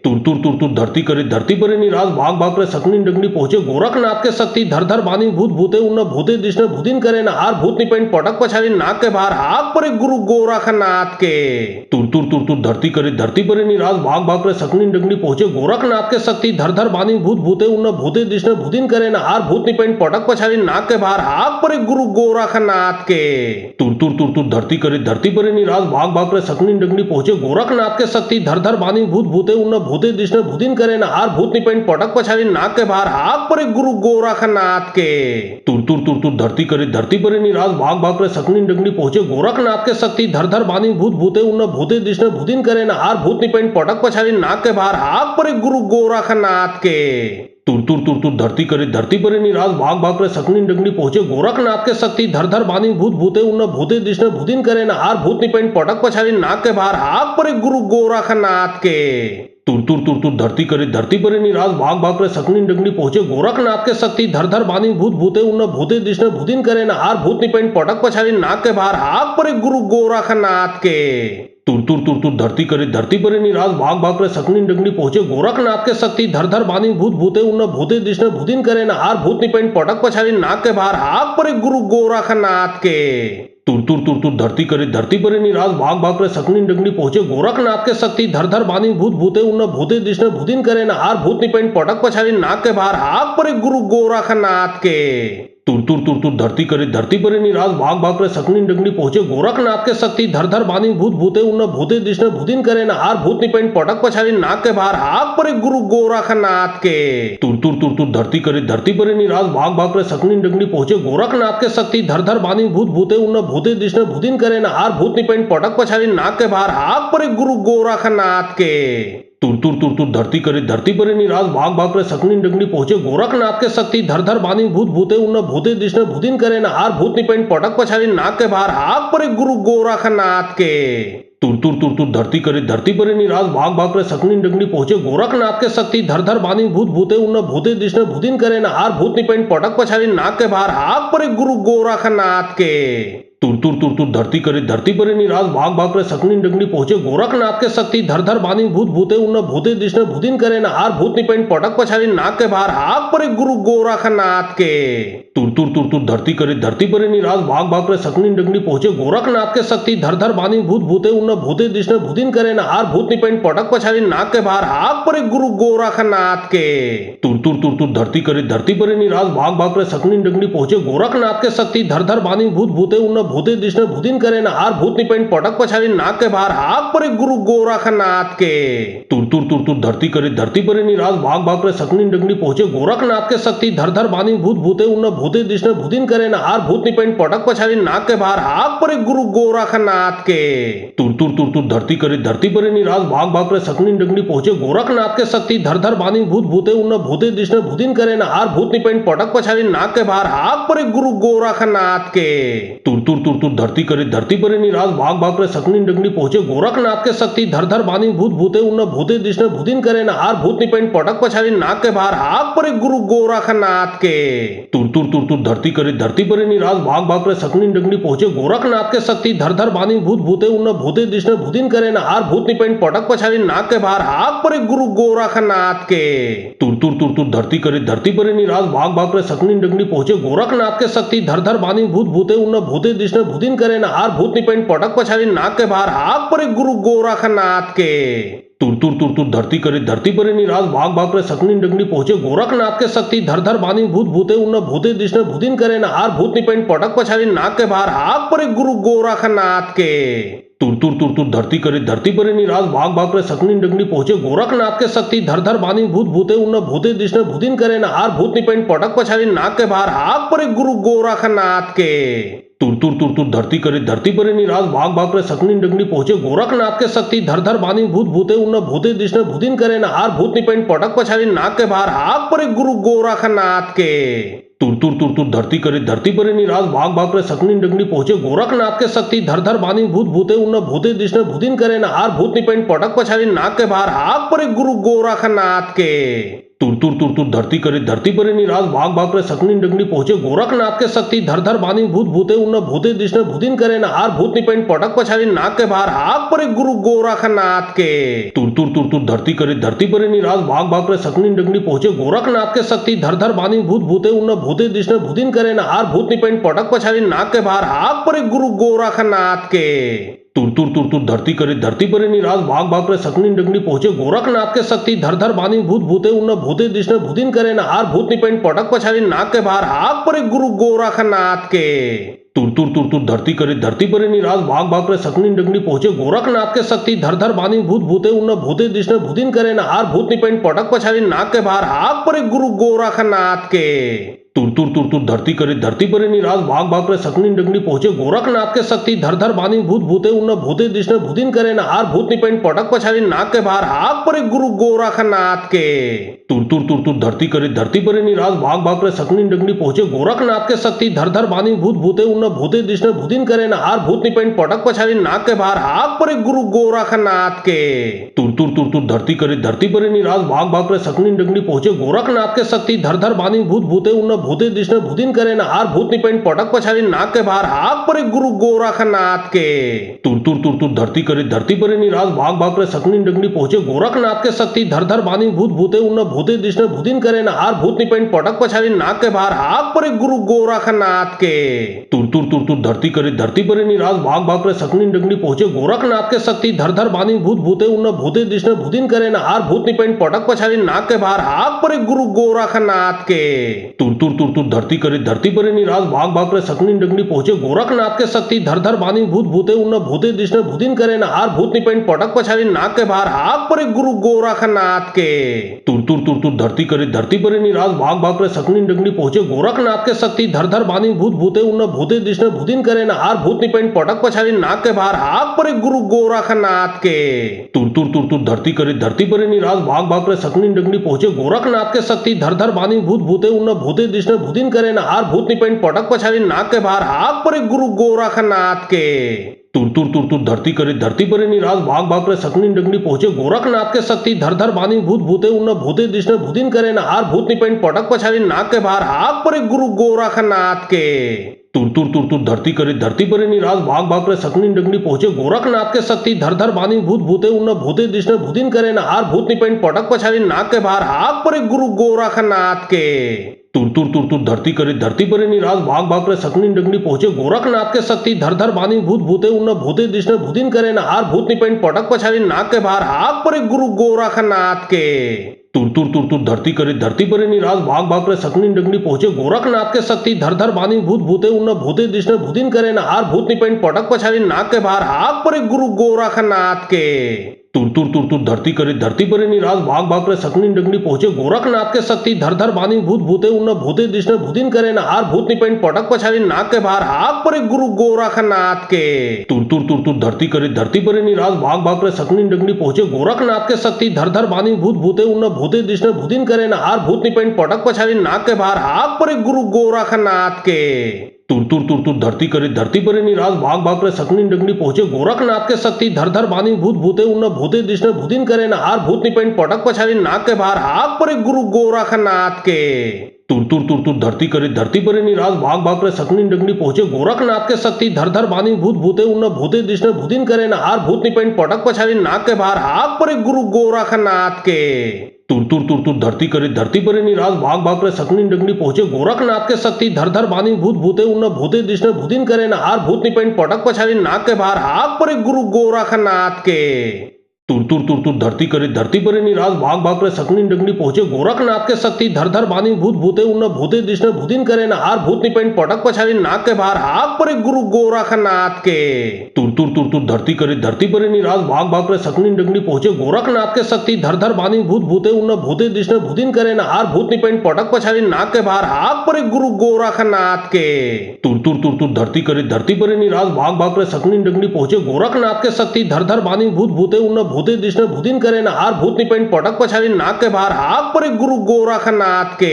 तुर तुर तुर तुर धरती करे धरती परे निराश भाग भाग करे सकनी डंगनी पहुंचे गोरखनाथ के शक्ति धर धर बानी भूत भूते उन्न भूते दिशने भूतिन करे न हार भूत निपेन पटक पछाड़ी नाक के बाहर हाक परे गुरु गोरखनाथ के तुर तुर तुर तुर धरती करे धरती परे निराश भाग भाग करे सकनी डंगनी पहुंचे गोरखनाथ के शक्ति धर धर बानी भूत भूते उन्न भूते दिशने भूतिन करे न हार भूत निपेन पटक पछाड़ी नाक के बाहर हाक परे गुरु गोरखनाथ के तुर तुर तुर तुर धरती करे धरती परे निराश भाग भाग करे सकनी डंगनी पहुंचे गोरखनाथ के शक्ति धर धर बानी भूत भूते उन्न भूते दिशने भूतिन करे न हार भूत निपेन पटक पछाड़ी नाक के बाहर हाक परे गुरु गोरखनाथ के तुर तुर तुर तुर धरती करे धरती परे निराश भाग भाग करे सकनी डंगनी पहुंचे गोरखनाथ के शक्ति धर धर बानी भूत भूते उन्न भूते दिशने भूतिन करे न हार भूत निपेन पटक पछाड़ी नाक के बाहर हाक परे गुरु गोरखनाथ के तुर तुर तुर तुर धरती करे धरती परे निराश भाग भाग करे सकनी डंगनी पहुंचे गोरखनाथ के शक्ति धर धर बानी भूत भूते उन्न भूते दिशने भूतिन करे न हार भूत निपेन पटक पछाड़ी नाक के बाहर हाक परे गुरु गोरखनाथ के तुर तुर तुर तुर धरती करे धरती परे निराश भाग भाग करे सकनी डंगनी पहुंचे गोरखनाथ के शक्ति धर धर बानी भूत भूते उन्न भूते दिशने भूतिन करे न हार भूत निपेन पटक पछाड़ी नाक के बाहर हाक परे गुरु गोरखनाथ के तुर तुर तुर तुर धरती करे धरती परे निराश भाग भाग करे सकनी डंगनी पहुंचे गोरखनाथ के शक्ति धर धर बानी भूत भूते उन्न भूते दिशने भूतिन करे न हार भूत निपेन पटक पछाड़ी नाक के बाहर हाक परे गुरु गोरखनाथ के तुर तुर तुर तुर धरती करे धरती परे निराश भाग भाग करे सकनी डंगनी पहुंचे गोरखनाथ के शक्ति धर धर बानी भूत भूते उन्न भूते दिशने भूतिन करे न हार भूत निपेन पटक पछाड़ी नाक के बाहर हाक परे गुरु गोरखनाथ के तुर तुर तुर तुर धरती करे धरती परे निराश भाग भाग करे सकनी डंगनी पहुंचे गोरखनाथ के शक्ति धर धर बानी भूत भूते उन्न भूते दिशने भूतिन करे न हार भूत निपेन पटक पछाड़ी नाक के बाहर हाक परे गुरु गोरखनाथ के तुर तुर तुर तुर धरती करे धरती परे निराश भाग भाग करे सकनी डंगनी पहुंचे गोरखनाथ के शक्ति धर धर बानी भूत भूते उन्न भूते दिशने भूतिन करे न हार भूत निपेन पटक पछाड़ी नाक के बाहर हाक परे गुरु गोरखनाथ के तुर तुर तुर तुर धरती करे धरती परे निराश भाग भाग करे सकनी डंगनी पहुंचे गोरखनाथ के शक्ति धर धर बानी भूत भूते उन्न भूते दिशने भूतिन करे न हार भूत निपेन पटक पछाड़ी नाक के बाहर हाक परे गुरु गोरखनाथ के तुर तुर तुर तुर धरती करे धरती परे निराश भाग भाग करे सकनी डंगनी पहुंचे गोरखनाथ के शक्ति धर धर बानी भूत भूते उन्न भूते दिशने भूतिन करे न हार भूत निपेन पटक पछाड़ी नाक के बाहर हाक परे गुरु गोरखनाथ के तुर तुर तुर तुर धरती करे धरती परे निराश भाग भाग करे सकनी डंगनी पहुंचे गोरखनाथ के शक्ति धर धर बानी भूत भूते उन्न भूते दिशने भूतिन करे न हार भूत निपेन पटक पछाड़ी नाक के बाहर हाक परे गुरु गोरखनाथ के तुर तुर तुर तुर धरती करे धरती परे निराश भाग भाग करे सकनी डंगनी पहुंचे गोरखनाथ के शक्ति धर धर बानी भूत भूते उन्न भूते दिशने भूतिन करे न हार भूत निपेन पटक पछाड़ी नाक के बाहर हाक परे गुरु गोरखनाथ के तुर तुर तुर तुर धरती करे धरती परे निराश भाग भाग करे सकनी डंगनी पहुंचे गोरखनाथ के शक्ति धर धर बानी भूत भूते उन्न भूते दिशने भूतिन करे न हार भूत निपेन पटक पछाड़ी नाक के बाहर हाक परे गुरु गोरखनाथ के तुर तुर तुर तुर धरती करे धरती परे निराश भाग भाग करे सकनी डंगनी पहुंचे गोरखनाथ के शक्ति धर धर बानी भूत भूते उन्न भूते दिशने भूदिन करे न आर भूतनी पेंट पटक पछाड़ी नाक के बाहर हाक परे गुरु गोरखनाथ के। तुर तुर तुर तुर धरती करे धरती परे निराश भाग भाग करे सकनी डंगनी पहुंचे गोरखनाथ के शक्ति धर धर बानी भूत भूते उन भूते दिशने भूदिन करे न आर भूतनी पेंट पटक पछाड़ी नाक के बाहर हाक परे गुरु गोरखनाथ के। तुर तुर तुर तुर धरती करे धरती परे निराश भाग भाग करे सकनी डंगनी पहुंचे गोरखनाथ के शक्ति धर धर बानी भूत भूते उन भूते दिशने भूदिन करे न आर भूतनी पेंट पटक पछाड़ी नाक के बाहर हाक परे गुरु गोरखनाथ के। तुर तुर तुर तुर धरती करे धरती परे निराश भाग भाग करे सकनी डंगनी पहुंचे गोरखनाथ के शक्ति धर धर बानी भूत भूते उन भूते दिशने भूदिन करे न आर भूतनी पेंट पटक पछाड़ी नाक के बाहर हाक परे गुरु गोरखनाथ के। तुर तुर तुर तुर धरती करे धरती परे निराश भाग भाग करे सकनी डंगनी पहुंचे गोरखनाथ के शक्ति धर धर बानी भूत भूते उन भूते दिशने भूदिन करे न आर भूतनी पेंट पटक पछाड़ी नाक के बाहर हाक परे गुरु गोरखनाथ के। तुर तुर तुर तुर धरती करे धरती परे निराश भाग भाग करे सकनी डंगनी पहुंचे गोरखनाथ के शक्ति धर धर बानी भूत भूते उन भूते दिशने भूदिन करे न आर भूतनी पेंट पटक पछाड़ी नाक के बाहर हाक परे गुरु गोरखनाथ के। तुर तुर तुर तुर धरती करे धरती परे निराश भाग भाग करे सकनी डंगनी पहुंचे गोरखनाथ के शक्ति धर धर बानी भूत भूते उन भूते दिशने भूदिन करे न आर भूतनी पेंट पटक पछाड़ी नाक के बाहर हाक परे गुरु गोरखनाथ के। तुर तुर तुर तुर धरती करे धरती परे निराश भाग भाग करे सकनी डंगनी पहुंचे गोरखनाथ के शक्ति धर धर बानी भूत भूते उन भूते दिशने भूदिन करे न आर भूतनी पेंट पटक पछाड़ी नाक के बाहर हाक परे गुरु गोरखनाथ के। तुर तुर तुर तुर धरती करे धरती परे निराश भाग भाग करे सकनी डंगनी पहुंचे गोरखनाथ के शक्ति धर धर बानी भूत भूते उन भूते दिशने भूदिन करे न आर भूतनी पेंट पटक पछाड़ी नाक के बाहर हाक परे गुरु गोरखनाथ के। तुर तुर तुर तुर धरती करे धरती परे निराश भाग भाग करे सकनी डंगनी पहुंचे गोरखनाथ के शक्ति धर धर बानी भूत भूते उन भूते दिशने भूदिन करे न आर भूतनी पेंट पटक पछाड़ी नाक के बाहर हाक परे गुरु गोरखनाथ के। तुर तुर तुर तुर धरती करे धरती परे निराश भाग भाग करे सकनी डंगनी पहुंचे गोरखनाथ के शक्ति धर धर बानी भूत भूते उन भूते दिशने भूदिन करे न आर भूतनी पेंट पटक पछाड़ी नाक के बाहर हाक परे गुरु गोरखनाथ के। तुर तुर तुर तुर धरती करे धरती परे निराश भाग भाग करे सकनी डंगनी पहुंचे गोरखनाथ के शक्ति धर धर बानी भूत भूते उन भूते दिशने भूदिन करे न आर भूतनी पेंट पटक पछाड़ी नाक के बाहर हाक परे गुरु गोरखनाथ के। तुर तुर तुर तुर धरती करे धरती परे निराश भाग भाग करे सकनी डंगनी पहुंचे गोरखनाथ के शक्ति धर धर बानी भूत भूते उन भूते दिशने भूदिन करे न आर भूतनी पेंट पटक पछाड़ी नाक के बाहर हाक परे गुरु गोरखनाथ के। तुर तुर तुर तुर धरती करे धरती परे निराश भाग भाग करे सकनी डंगनी पहुंचे गोरखनाथ के शक्ति धर धर बानी भूत भूते उन भूते दिशने भूदिन करे न आर भूतनी पेंट पटक पछाड़ी नाक के बाहर हाक परे गुरु गोरखनाथ के। तुर तुर तुर तुर धरती करे धरती परे निराश भाग भाग करे सकनी डंगनी पहुंचे गोरखनाथ के शक्ति धर धर बानी भूत भूते उन भूते दिशने भूदिन करे न आर भूतनी पेंट पटक पछाड़ी नाक के बाहर हाक परे गुरु गोरखनाथ के। तुर तुर तुर तुर धरती करे धरती परे निराश भाग भाग करे सकनी डंगनी पहुंचे गोरखनाथ के शक्ति धर धर बानी भूत भूते उन भूते दिशने भूदिन करे न आर भूतनी पेंट पटक पछाड़ी नाक के बाहर हाक परे गुरु गोरखनाथ के। तुर तुर तुर तुर धरती करे धरती परे निराश भाग भाग करे सकनी डंगनी पहुंचे गोरखनाथ के शक्ति धर धर बानी भूत भूते उन भूते दिशने भूदिन करे न आर भूतनी पेंट पटक पछाड़ी नाक के बाहर हाक परे गुरु गोरखनाथ के। तुर तुर तुर तुर धरती करे धरती परे निराश भाग भाग करे सकनी डंगनी पहुंचे गोरखनाथ के शक्ति धर धर बानी भूत भूते उन भूते दिशने भूदिन करे न आर भूतनी पेंट पटक पछाड़ी नाक के बाहर हाक परे गुरु गोरखनाथ के। तुर तुर तुर तुर धरती करे धरती परे निराश भाग भाग करे सकनी डंगनी पहुंचे गोरखनाथ के शक्ति धर धर बानी भूत भूते उन भूते दिशने भूदिन करे न आर भूतनी पेंट पटक पछाड़ी नाक के बाहर हाक परे गुरु गोरखनाथ के। तुर तुर तुर तुर धरती करे धरती परे निराश भाग भाग करे सकनी डंगनी पहुंचे गोरखनाथ के शक्ति धर धर बानी भूत भूते उन भूते दिशने भूदिन करे न आर भूतनी पेंट पटक पछाड़ी नाक के बाहर हाक परे गुरु गोरखनाथ के। तुर तुर तुर तुर धरती करे धरती परे निराश भाग भाग करे सकनी डंगनी पहुंचे गोरखनाथ के शक्ति धर धर बानी भूत भूते उन भूते दिशने भूदिन करे न आर भूतनी पेंट पटक पछाड़ी नाक के बाहर हाक परे गुरु गोरखनाथ के। तुर तुर तुर तुर धरती करे धरती परे निराश भाग भाग करे सकनी डंगनी पहुंचे गोरखनाथ के शक्ति धर धर बानी भूत भूते उन भूते दिशने भूदिन करे न आर भूतनी पेंट पटक पछाड़ी नाक के बाहर हाक परे गुरु गोरखनाथ के। तुर तुर तुर तुर धरती करे धरती परे निराश भाग भाग करे सकनी डंगनी पहुंचे गोरखनाथ के शक्ति धर धर बानी भूत भूते उन भूते दिशने भूदिन करे न आर भूतनी पेंट पटक पछाड़ी नाक के बाहर हाक परे गुरु गोरखनाथ के। तुर तुर तुर तुर धरती करे धरती परे निराश भाग भाग करे सकनी डंगनी पहुंचे गोरखनाथ के शक्ति धर धर बानी भूत भूते उन भूते दिशने भूदिन करे न आर भूतनी पेंट पटक पछाड़ी नाक के बाहर हाक परे गुरु गोरखनाथ के। तुर तुर तुर तुर धरती करे धरती परे निराश भाग भाग करे सकनी डंगनी पहुंचे गोरखनाथ के शक्ति धर धर बानी भूत भूते उन भूते दिशने भूदिन करे न आर भूतनी पेंट पटक पछाड़ी नाक के बाहर हाक परे गुरु गोरखनाथ के। तुर तुर तुर तुर धरती करे धरती परे निराश भाग भाग करे सकनी डगनी पहुंचे गोरखनाथ के शक्ति धर धर बानी भूत भूते उन्न भूते दिशने भूतिन करे न हार भूत निपेन पटक पछाड़ी नाक के बाहर हाक परे गुरु गोरखनाथ के तुर तुर तुर तुर धरती करे धरती परे निराश भाग भाग करे सकनी डगनी पहुंचे गोरखनाथ के शक्ति धर धर बानी भूत भूते उन्न भूते दिशने भूतिन करे न हार भूत निपेन पटक पछाड़ी नाक के बाहर हाक परे गुरु गोरखनाथ के तुर तुर तुर तुर धरती करे धरती परे निराश भाग भाग करे सकनी डगनी पहुंचे गोरखनाथ के शक्ति धर धर बानी भूत भूते उन्न भूते दिशने भूतिन करे न हार भूत निपेन पटक पछाड़ी नाक के बाहर हाक परे गुरु गोरखनाथ के तुर तुर तुर तुर धरती करे धरती परे निराश भाग भाग करे सकनी डगनी पहुंचे गोरखनाथ के शक्ति धर धर बानी भूत भूते उन्न भूते दिशने भूतिन करे न हार भूत निपेन पटक पछाड़ी नाक के बाहर हाक परे गुरु गोरखनाथ के तुर तुर तुर तुर धरती करे धरती परे निराश भाग भाग करे सकनी डगनी पहुंचे गोरखनाथ के शक्ति धर धर बानी भूत भूते उन्न भूते दिशने भूतिन करे न हार भूत निपेन पटक पछाड़ी नाक के बाहर हाक परे गुरु गोरखनाथ के तुर तुर तुर तुर धरती करे धरती परे निराश भाग भाग करे सकनी डगनी पहुंचे गोरखनाथ के शक्ति धर धर बानी भूत भूते उन्न भूते दिशने भूतिन करे न हार भूत निपेन पटक पछाड़ी नाक के बाहर हाक परे गुरु गोरखनाथ के तुर तुर तुर तुर धरती करे धरती परे निराश भाग भाग करे सकनी डगनी पहुंचे गोरखनाथ के शक्ति धर धर बानी भूत भूते उन्न भूते दिशने भूतिन करे न हार भूत निपेन पटक पछाड़ी नाक के बाहर हाक परे गुरु गोरखनाथ के तुर तुर तुर तुर धरती करे धरती परे निराश भाग भाग करे सकनी डगनी पहुंचे गोरखनाथ के शक्ति धर धर बानी भूत भूते उन्न भूते दिशने भूतिन करे न हार भूत निपेन पटक पछाड़ी नाक के बाहर हाक परे गुरु गोरखनाथ के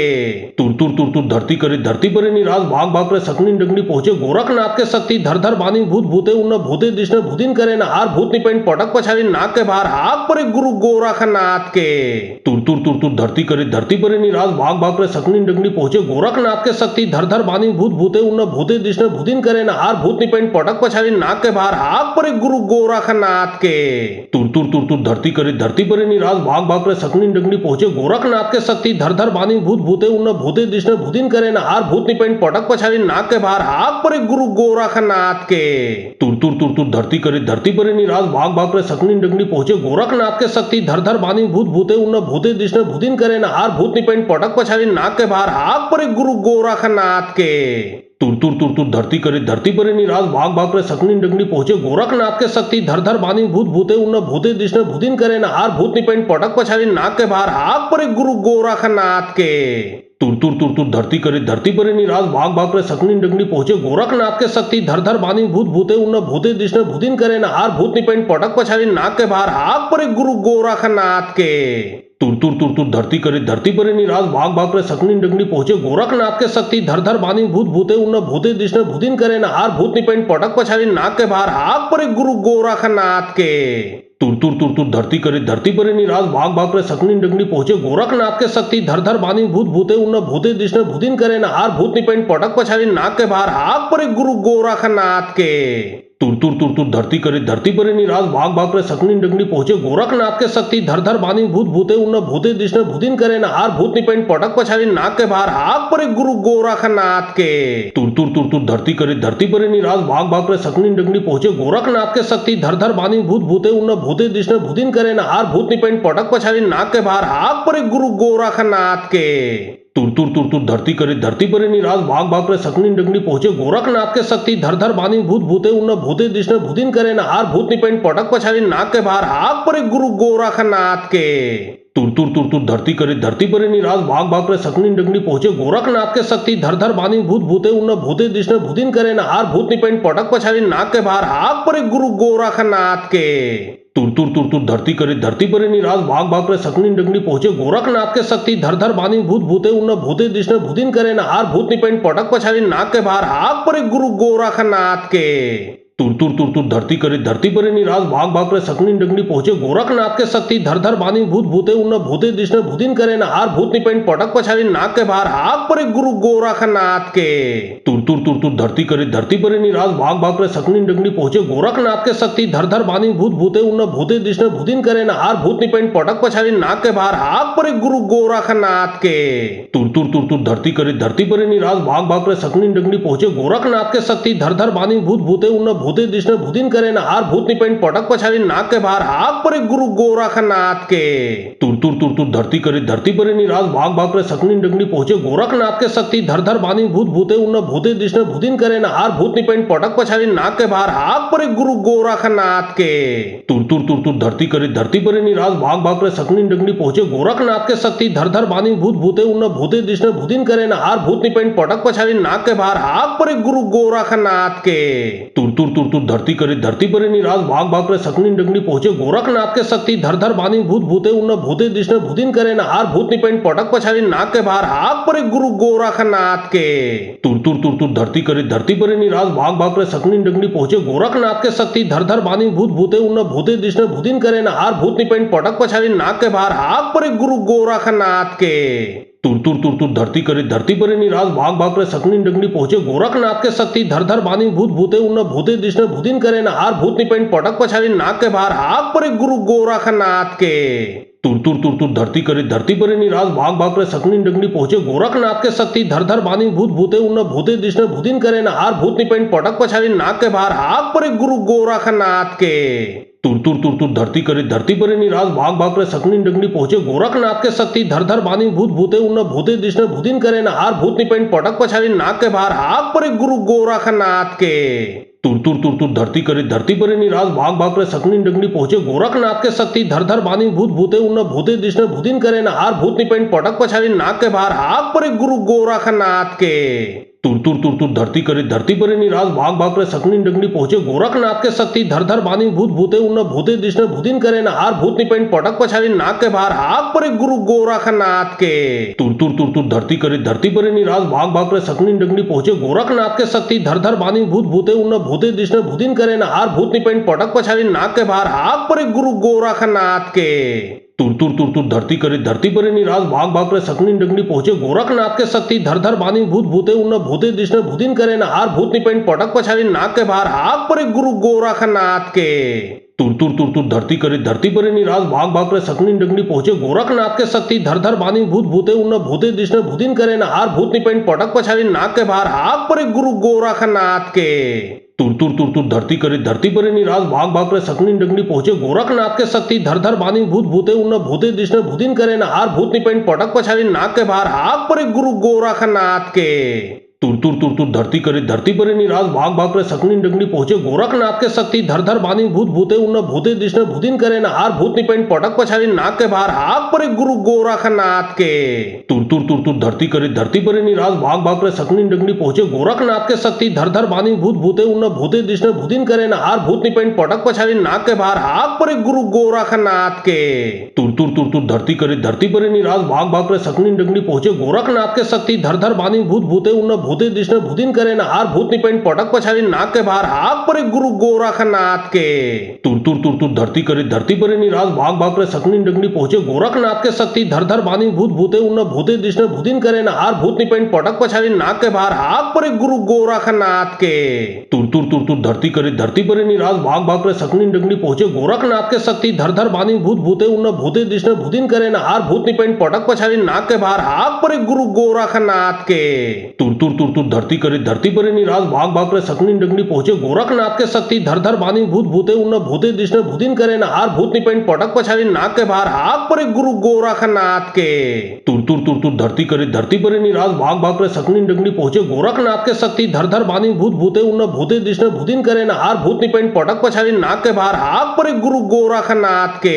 तुर तुर तुर तुर धरती करे धरती परे निराश भाग भाग करे सकनी डगनी पहुंचे गोरखनाथ के शक्ति धर धर बानी भूत भूते उन्न भूते दिशने भूतिन करे न हार भूत निपेन पटक पछाड़ी नाक के बाहर हाक परे गुरु गोरखनाथ के तुर तुर तुर तुर धरती करे धरती परे निराश भाग भाग करे सकनी डगनी पहुंचे गोरखनाथ के शक्ति धर धर बानी भूत भूते उन्न भूते दिशने भूतिन करे न हार भूत निपेन पटक पछाड़ी नाक के बाहर हाक परे गुरु गोरखनाथ के तुर तुर तुर तुर धरती करे धरती परे निराश भाग भाग करे सकनी डगनी पहुंचे गोरखनाथ के शक्ति धर धर बानी भूत भूते उन्न भूते दिशने भूतिन करे न हार भूत निपेन पटक पछाड़ी नाक के बाहर हाक परे गुरु गोरखनाथ के तुर तुर तुर तुर धरती करे धरती परे निराश भाग भाग करे सकनी डगनी पहुंचे गोरखनाथ के शक्ति धर धर बानी भूत भूते उन्न भूते दिशने भूतिन करे न हार भूत निपेन पटक पछाड़ी नाक के बाहर हाक परे गुरु गोरखनाथ के तुर तुर तुर तुर धरती करे धरती परे निराश भाग भाग करे सकनी डगनी पहुंचे गोरखनाथ के शक्ति धर धर बानी भूत भूते उन्न भूते दिशने भूतिन करे न हार भूत निपेन पटक पछाड़ी नाक के बाहर हाक परे गुरु गोरखनाथ के तुर तुर तुर तुर धरती करे धरती परे निराश भाग भाग करे सकनी डगनी पहुंचे गोरखनाथ के शक्ति धर धर बानी भूत भूते उन्न भूते दिशने भूतिन करे न हार भूत निपेन पटक पछाड़ी नाक के बाहर हाक परे गुरु गोरखनाथ के तुर तुर तुर तुर धरती करे धरती परे निराश भाग भाग करे सकनी डगनी पहुंचे गोरखनाथ के शक्ति धर धर बानी भूत भूते उन्न भूते दिशने भूतिन करे न हार भूत निपेन पटक पछाड़ी नाक के बाहर हाक परे गुरु गोरखनाथ के तुर तुर तुर तुर धरती करे धरती परे निराश भाग भाग करे सकनी डगनी पहुंचे गोरखनाथ के शक्ति धर धर बानी भूत भूते उन्न भूते दिशने भूतिन करे न हार भूत निपेन पटक पछाड़ी नाक के बाहर हाक परे गुरु गोरखनाथ के तुर तुर तुर तुर धरती करे धरती परे निराश भाग भाग करे सकनी डगनी पहुंचे गोरखनाथ के शक्ति धर धर बानी भूत भूते उन्न भूते दिशने भूतिन करे न हार भूत निपेन पटक पछाड़ी नाक के बाहर हाक परे गुरु गोरखनाथ के तुर तुर तुर तुर धरती करे धरती परे निराश भाग भाग करे सकनी डगनी पहुंचे गोरखनाथ के शक्ति धर धर बानी भूत भूते उन्न भूते दिशने भूतिन करे न हार भूत निपेन पटक पछाड़ी नाक के बाहर हाक परे गुरु गोरखनाथ के तुर तुर तुर तुर धरती करे धरती परे निराश भाग भाग करे सकनी डगनी पहुंचे गोरखनाथ के शक्ति धर धर बानी भूत भूते उन्न भूते दिशने भूतिन करे न हार भूत निपेन पटक पछाड़ी नाक के बाहर हाक परे गुरु गोरखनाथ के तुर तुर तुर तुर धरती करे धरती परे निराश भाग भाग करे सकनी डगनी पहुंचे गोरखनाथ के शक्ति धर धर बानी भूत भूते उन्न भूते दिशने भूतिन करे न हार भूत निपेन पटक पछाड़ी नाक के बाहर हाक परे गुरु गोरखनाथ के तुर तुर तुर तुर धरती करे धरती परे निराश भाग भाग करे सकनी डगनी पहुंचे गोरखनाथ के शक्ति धर धर बानी भूत भूते उन्न भूते दिशने भूतिन करे न हार भूत निपेन पटक पछाड़ी नाक के बाहर हाक परे गुरु गोरखनाथ के तुर तुर तुर तुर धरती करे धरती परे निराश भाग भाग करे सकनी डगनी पहुंचे गोरखनाथ के शक्ति धर धर बानी भूत भूते उन्न भूते दिशने भूतिन करे न हार भूत निपेन पटक पछाड़ी नाक के बाहर हाक परे गुरु गोरखनाथ के तुर तुर तुर तुर धरती करे धरती परे निराश भाग भाग करे सकनी डगनी पहुंचे गोरखनाथ के शक्ति धर धर बानी भूत भूते उन्न भूते दिशने भूतिन करे न हार भूत निपेन पटक पछाड़ी नाक के बाहर हाक परे गुरु गोरखनाथ के तुर तुर तुर तुर धरती करे धरती परे निराश भाग भाग करे सकनी डगनी पहुंचे गोरखनाथ के शक्ति धर धर बानी भूत भूते उन्न भूते दिशने भूतिन करे न हार भूत निपेन पटक पछाड़ी नाक के बाहर हाक परे गुरु गोरखनाथ के तुर तुर तुर तुर धरती करे धरती परे निराश भाग भाग करे सकनी डगनी पहुंचे गोरखनाथ के शक्ति धर धर बानी भूत भूते उन्न भूते दिशने भूतिन करे न हार भूत निपेन पटक पछाड़ी नाक के बाहर हाक परे गुरु गोरखनाथ के तुर तुर तुर तुर धरती करे धरती परे निराश भाग भाग करे सकनी डंगनी पहुंचे गोरखनाथ के शक्ति धर धर बानी भूत भूते उन्न भूते दिशने भूतिन करे न हार भूत निपेन पटक पछाड़ी नाक के बाहर हाक परे गुरु गोरखनाथ के तुर तुर तुर तुर धरती करे धरती परे निराश भाग भाग करे सकनी डंगनी पहुंचे गोरखनाथ के शक्ति धर धर बानी भूत भूते उन्न भूते दिशने भूतिन करे न हार भूत निपेन पटक पछाड़ी नाक के बाहर हाक परे गुरु गोरखनाथ के तुर तुर तुर तुर धरती करे धरती परे निराश भाग भाग करे सकनी डंगनी पहुंचे गोरखनाथ के शक्ति धर धर बानी भूत भूते उन्न भूते दिशने भूतिन करे न हार भूत निपेन पटक पछाड़ी नाक के बाहर हाक परे गुरु गोरखनाथ के तुर तुर तुर तुर धरती करे धरती परे निराश भाग भाग करे सकनी डंगनी पहुंचे गोरखनाथ के शक्ति धर धर बानी भूत भूते उन्न भूते दिशने भूतिन करे न हार भूत निपेन पटक पछाड़ी नाक के बाहर हाक परे गुरु गोरखनाथ के तुर तुर तुर तुर धरती करे धरती परे निराश भाग भाग करे सकनी डंगनी पहुंचे गोरखनाथ के शक्ति धर धर बानी भूत भूते उन्न भूते दिशने भूतिन करे न हार भूत निपेन पटक पछाड़ी नाक के बाहर हाक परे गुरु गोरखनाथ के तुर तुर तुर तुर धरती करे धरती परे निराश भाग भाग करे सकनी डंगनी पहुंचे गोरखनाथ के शक्ति धर धर बानी भूत भूते उन्न भूते दिशने भूतिन करे न हार भूत निपेन पटक पछाड़ी नाक के बाहर हाक परे गुरु गोरखनाथ के तुर तुर तुर तुर धरती करे धरती परे निराश भाग भाग करे सकनी डंगनी पहुंचे गोरखनाथ के शक्ति धर धर बानी भूत भूते उन्न भूते दिशने भूतिन करे न हार भूत निपेन पटक पछाड़ी नाक के बाहर हाक परे गुरु गोरखनाथ के तुर तुर तुर तुर धरती करे धरती परे निराश भाग भाग करे सकनी डंगनी पहुंचे गोरखनाथ के शक्ति धर धर बानी भूत भूते उन्न भूते दिशने भूतिन करे न हार भूत निपेन पटक पछाड़ी नाक के बाहर हाक परे गुरु गोरखनाथ के तुर तुर तुर तुर धरती करे धरती परे निराश भाग भाग करे सकनी डंगनी पहुंचे गोरखनाथ के शक्ति धर धर बानी भूत भूते उन्न भूते दिशने भूतिन करे न हार भूत निपेन पटक पछाड़ी नाक के बाहर हाक परे गुरु गोरखनाथ के तुर तुर तुर तुर धरती करे धरती परे निराश भाग भाग करे सकनी डंगनी पहुंचे गोरखनाथ के शक्ति धर धर बानी भूत भूते उन्न भूते दिशने भूतिन करे न हार भूत निपेन पटक पछाड़ी नाक के बाहर हाक परे गुरु गोरखनाथ के तुर तुर तुर तुर धरती करे धरती परे निराश भाग भाग करे सकनी डंगनी पहुंचे गोरखनाथ के शक्ति धर धर बानी भूत भूते उन्न भूते दिशने भूतिन करे न हार भूत निपेन पटक पछाड़ी नाक के बाहर हाक परे गुरु गोरखनाथ के तुर तुर तुर तुर धरती करे धरती परे निराश भाग भाग करे सकनी डंगनी पहुंचे गोरखनाथ के शक्ति धर धर बानी भूत भूते उन्न भूते दिशने भूतिन करे न हार भूत निपेन पटक पछाड़ी नाक के बाहर हाक परे गुरु गोरखनाथ के तुर तुर तुर तुर धरती करे धरती परे निराश भाग भाग करे सकनी डंगनी पहुंचे गोरखनाथ के शक्ति धर धर बानी भूत भूते उन्न भूते दिशने भूतिन करे न हार भूत निपेन पटक पछाड़ी नाक के बाहर हाक परे गुरु गोरखनाथ के तुर तुर तुर तुर धरती करे धरती परे निराश भाग भाग करे सकनी डंगनी पहुंचे गोरखनाथ के शक्ति धर धर बानी भूत भूते उन्न भूते दिशने भूतिन करे न हार भूत निपेन पटक पछाड़ी नाक के बाहर हाक परे गुरु गोरखनाथ के तुर तुर तुर तुर धरती करे धरती परे निराश भाग भाग करे सकनी डंगनी पहुंचे गोरखनाथ के शक्ति धर धर बानी भूत भूते उन्न भूते दिशने भूतिन करे न हार भूत निपेन पटक पछाड़ी नाक के बाहर हाक परे गुरु गोरखनाथ के तुर तुर तुर तुर धरती करे धरती परे निराश भाग भाग करे सकनी डंगनी पहुंचे गोरखनाथ के शक्ति धर धर बानी भूत भूते उन्न भूते दिशने भूतिन करे न हार भूत निपेन पटक पछाड़ी नाक के बाहर हाक परे गुरु गोरखनाथ के तुर तुर तुर तुर धरती करे धरती परे निराश भाग भाग करे सकनी डंगनी पहुंचे गोरखनाथ के शक्ति धर धर बानी भूत भूते उन्न भूते दिशने भूतिन करे न हार भूत निपेन पटक पछाड़ी नाक के बाहर हाक परे गुरु गोरखनाथ के तुर तुर तुर तुर धरती करे धरती परे निराश भाग भाग करे सकनी डंगनी पहुंचे गोरखनाथ के शक्ति धर धर बानी भूत भूते उन्न भूते दिशने भूतिन करे न हार भूत निपेन पटक पछाड़ी नाक के बाहर हाक परे गुरु गोरखनाथ के तुर तुर तुर तुर धरती करे धरती परे निराश भाग भाग करे सकनी डंगनी पहुंचे गोरखनाथ के शक्ति धर धर बानी भूत भूते उन्न भूते दिशने भूतिन करे न हार भूत निपेन पटक पछाड़ी नाक के बाहर हाक परे गुरु गोरखनाथ के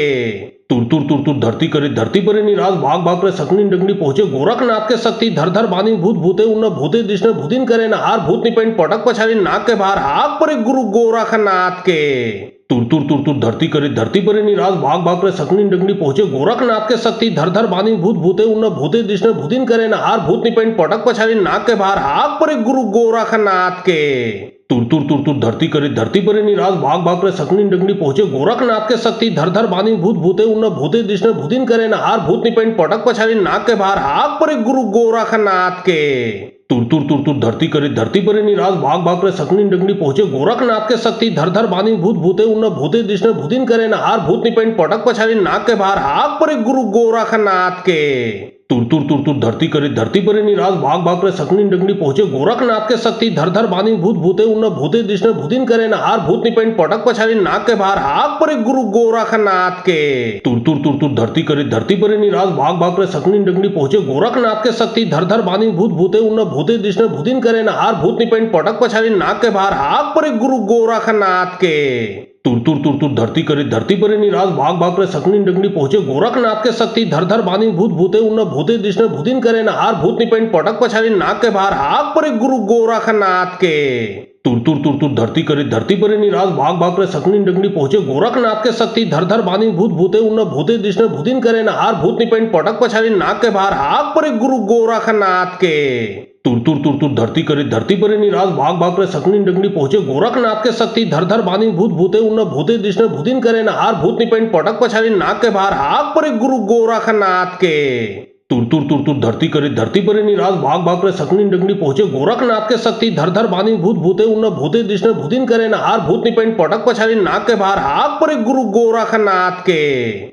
तुर तुर तुर तुर धरती करे धरती परे निराश भाग भाग करे सकनी डंगनी पहुंचे गोरखनाथ के शक्ति धर धर बानी भूत भूते उन्न भूते दिशने भूतिन करे न हार भूत निपेन पटक पछाड़ी नाक के बाहर हाक परे गुरु गोरखनाथ के तुर तुर तुर तुर धरती करे धरती परे निराश भाग भाग करे सकनी डंगनी पहुंचे गोरखनाथ के शक्ति धर धर बानी भूत भूते उन्न भूते दिशने भूतिन करे न हार भूत निपेन पटक पछाड़ी नाक के बाहर हाक परे गुरु गोरखनाथ के तुर तुर तुर तुर धरती करे धरती परे निराश भाग भाग करे सकनी डंगनी पहुंचे गोरखनाथ के शक्ति धर धर बानी भूत भूते उन्न भूते दिशने भूतिन करे न हार भूत निपेन पटक पछाड़ी नाक के बाहर हाक परे गुरु गोरखनाथ के तुर तुर तुर तुर धरती करे धरती परे निराश भाग भाग करे सकनी डंगनी पहुंचे गोरखनाथ के शक्ति धर धर बानी भूत भूते उन्न भूते दिशने भूतिन करे न हार भूत निपेन पटक पछाड़ी नाक के बाहर हाक परे गुरु गोरखनाथ के तुर तुर तुर तुर धरती करे धरती परे निराश भाग भाग करे सकनी डंगनी पहुंचे गोरखनाथ के शक्ति धर धर बानी भूत भूते उन्न भूते दिशने भूतिन करे न हार भूत निपेन पटक पछाड़ी नाक के बाहर हाक परे गुरु गोरखनाथ के तुर तुर तुर तुर धरती करे धरती परे निराश भाग भाग करे सकनी डंगनी पहुंचे गोरखनाथ के शक्ति धर धर बानी भूत भूते उन्न भूते दिशने भूतिन करे न हार भूत निपेन पटक पछाड़ी नाक के बाहर हाक परे गुरु गोरखनाथ के तुर तुर तुर तुर धरती करे धरती परे निराश भाग भाग करे सकनी डंगनी पहुंचे गोरखनाथ के शक्ति धर धर बानी भूत भूते उन्न भूते दिशने भूतिन करे न हार भूत निपेन पटक पछाड़ी नाक के बाहर हाक परे गुरु गोरखनाथ के तुर तुर तुर तुर धरती करे धरती परे निराश भाग भाग करे सकनी डंगनी पहुंचे गोरखनाथ के शक्ति धर धर बानी भूत भूते उन्न भूते दिशने भूतिन करे न हार भूत निपेन पटक पछाड़ी नाक के बाहर हाक परे गुरु गोरखनाथ के तुर तुर तुर तुर धरती करे धरती परे निराश भाग भाग करे सकनी डंगनी पहुंचे गोरखनाथ के शक्ति धर धर बानी भूत भूते उन्न भूते दिशने भूतिन करे न हार भूत निपेन पटक पछाड़ी नाक के बाहर हाक परे गुरु गोरखनाथ के तुर तुर तुर तुर धरती करे धरती परे निराश भाग भाग करे सकनी डंगनी पहुंचे गोरखनाथ के शक्ति धर धर बानी भूत भूते उन्न भूते दिशने भूतिन करे न हार भूत निपेन पटक पछाड़ी नाक के बाहर हाक परे गुरु गोरखनाथ के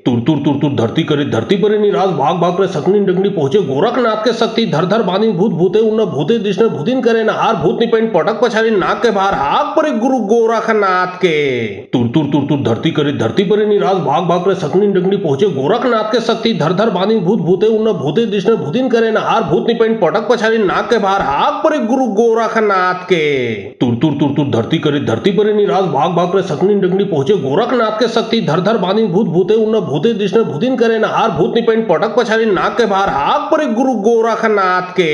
तुर तुर तुर तुर धरती करे धरती परे निराश भाग भाग करे सकनी डंगनी पहुंचे गोरखनाथ के शक्ति धर धर बानी भूत भूते उन्न भूते दिशने भूतिन करे न हार भूत निपेन पटक पछाड़ी नाक के बाहर हाक परे गुरु गोरखनाथ के तुर तुर तुर तुर धरती करे धरती परे निराश भाग भाग करे सकनी डंगनी पहुंचे गोरखनाथ के शक्ति धर धर बानी भूत भूते उन्न भूते दिशने भूतिन करे न हार भूत निपेन पटक पछाड़ी नाक के बाहर हाक परे गुरु गोरखनाथ के तुर तुर तुर तुर धरती करे धरती परे निराश भाग भाग करे सकनी डंगनी पहुंचे गोरखनाथ के शक्ति धर धर बानी भूत भूते उन्न भूते दिशने भूतिन करे न हार भूत निपेन पटक पछाड़ी नाक के बाहर हाक परे गुरु गोरखनाथ के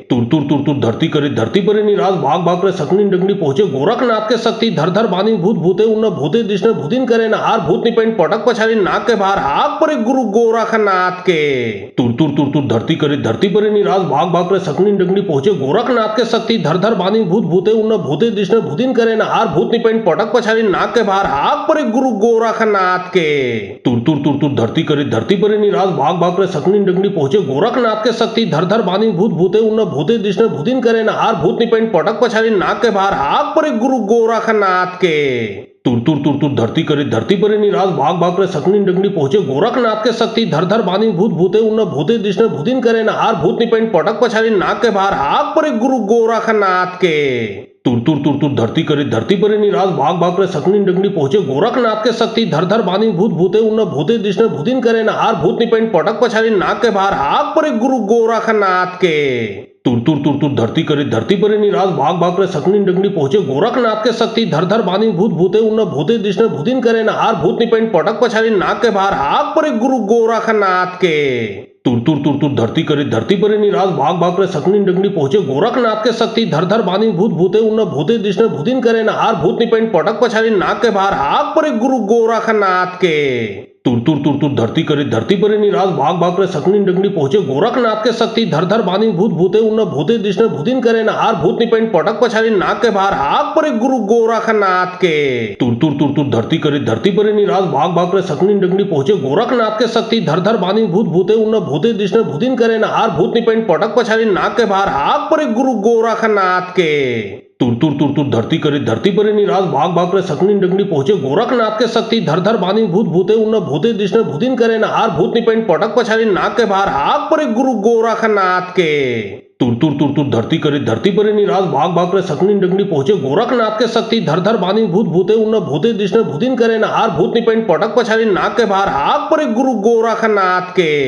तुर तुर तुर तुर धरती करे धरती परे निराश भाग भाग करे सकनी डंगनी पहुंचे गोरखनाथ के शक्ति धर धर बानी भूत भूते उन्न भूते दिशने भूतिन करे न हार भूत निपेन पटक पछाड़ी नाक के बाहर हाक परे गुरु गोरखनाथ के तुर तुर तुर तुर धरती करे धरती परे निराश भाग भाग करे सकनी डंगनी पहुंचे गोरखनाथ के शक्ति धर धर बानी भूत भूते उन्न भूते दिशने भूतिन करे न हार भूत निपेन पटक पछाड़ी नाक के बाहर हाक परे गुरु गोरखनाथ के तुर तुर तुर तुर धरती करे धरती परे निराश भाग भाग करे सकनी डंगनी पहुंचे गोरखनाथ के शक्ति धर धर बानी भूत भूते उन्न भूते दिशने भूतिन करे न हार भूत निपेन पटक पछाड़ी नाक के बाहर हाक परे गुरु गोरखनाथ के तुर तुर तुर तुर धरती करे धरती परे निराश भाग भाग करे सकनी डंगनी पहुंचे गोरखनाथ के शक्ति धर धर बानी भूत भूते उन्न भूते दिशने भूतिन करे न हार भूत निपेन पटक पछाड़ी नाक के बाहर हाक परे गुरु गोरखनाथ के तुर तुर तुर तुर धरती करे धरती परे निराश भाग भाग करे सकनी डंगनी पहुंचे गोरखनाथ के शक्ति धर धर बानी भूत भूते उन्न भूते दिशने भूतिन करे न हार भूत निपेन पटक पछाड़ी नाक के बाहर हाक परे गुरु गोरखनाथ के तुर तुर तुर तुर धरती करे धरती परे निराश भाग भाग करे सकनी डंगनी पहुंचे गोरखनाथ के शक्ति धर धर बानी भूत भूते उन्न भूते दिशने भूतिन करे न हार भूत निपेन पटक पछाड़ी नाक के बाहर हाक परे गुरु गोरखनाथ के तुर तुर तुर तुर धरती करे धरती परे निराश भाग भाग करे सकनी डंगनी पहुंचे गोरखनाथ के शक्ति धर धर बानी भूत भूते उन्न भूते दिशने भूतिन करे न हार भूत निपेन पटक पछाड़ी नाक के बाहर हाक परे गुरु गोरखनाथ के तुर तुर तुर तुर धरती करे धरती परे निराश भाग भाग करे सकनी डंगनी पहुंचे गोरखनाथ के शक्ति धर धर बानी भूत भूते उन्न भूते दिशने भूतिन करे न हार भूत निपेन पटक पछाड़ी नाक के बाहर हाक परे गुरु गोरखनाथ के तुर तुर तुर तुर धरती करे धरती परे निराश भाग भाग करे सकनी डंगनी पहुंचे गोरखनाथ के शक्ति धर धर बानी भूत भूते उन्न भूते दिशने भूतिन करे न हार भूत निपेन पटक पछाड़ी नाक के बाहर हाक परे गुरु गोरखनाथ के तुर तुर तुर तुर धरती करे धरती परे निराश भाग भाग करे सकनी डंगनी पहुंचे गोरखनाथ के शक्ति धर धर बानी भूत भूते उन्न भूते दिशने भूतिन करे न हार भूत निपेन पटक पछाड़ी नाक के बाहर हाक परे गुरु गोरखनाथ के तुर तुर तुर तुर धरती करे धरती परे निराश भाग भाग करे सकनी डंगनी पहुंचे गोरखनाथ के शक्ति धर धर बानी भूत भूते उन्न भूते दिशने भूतिन करे न हार भूत निपेन पटक पछाड़ी नाक के बाहर हाक परे गुरु गोरखनाथ के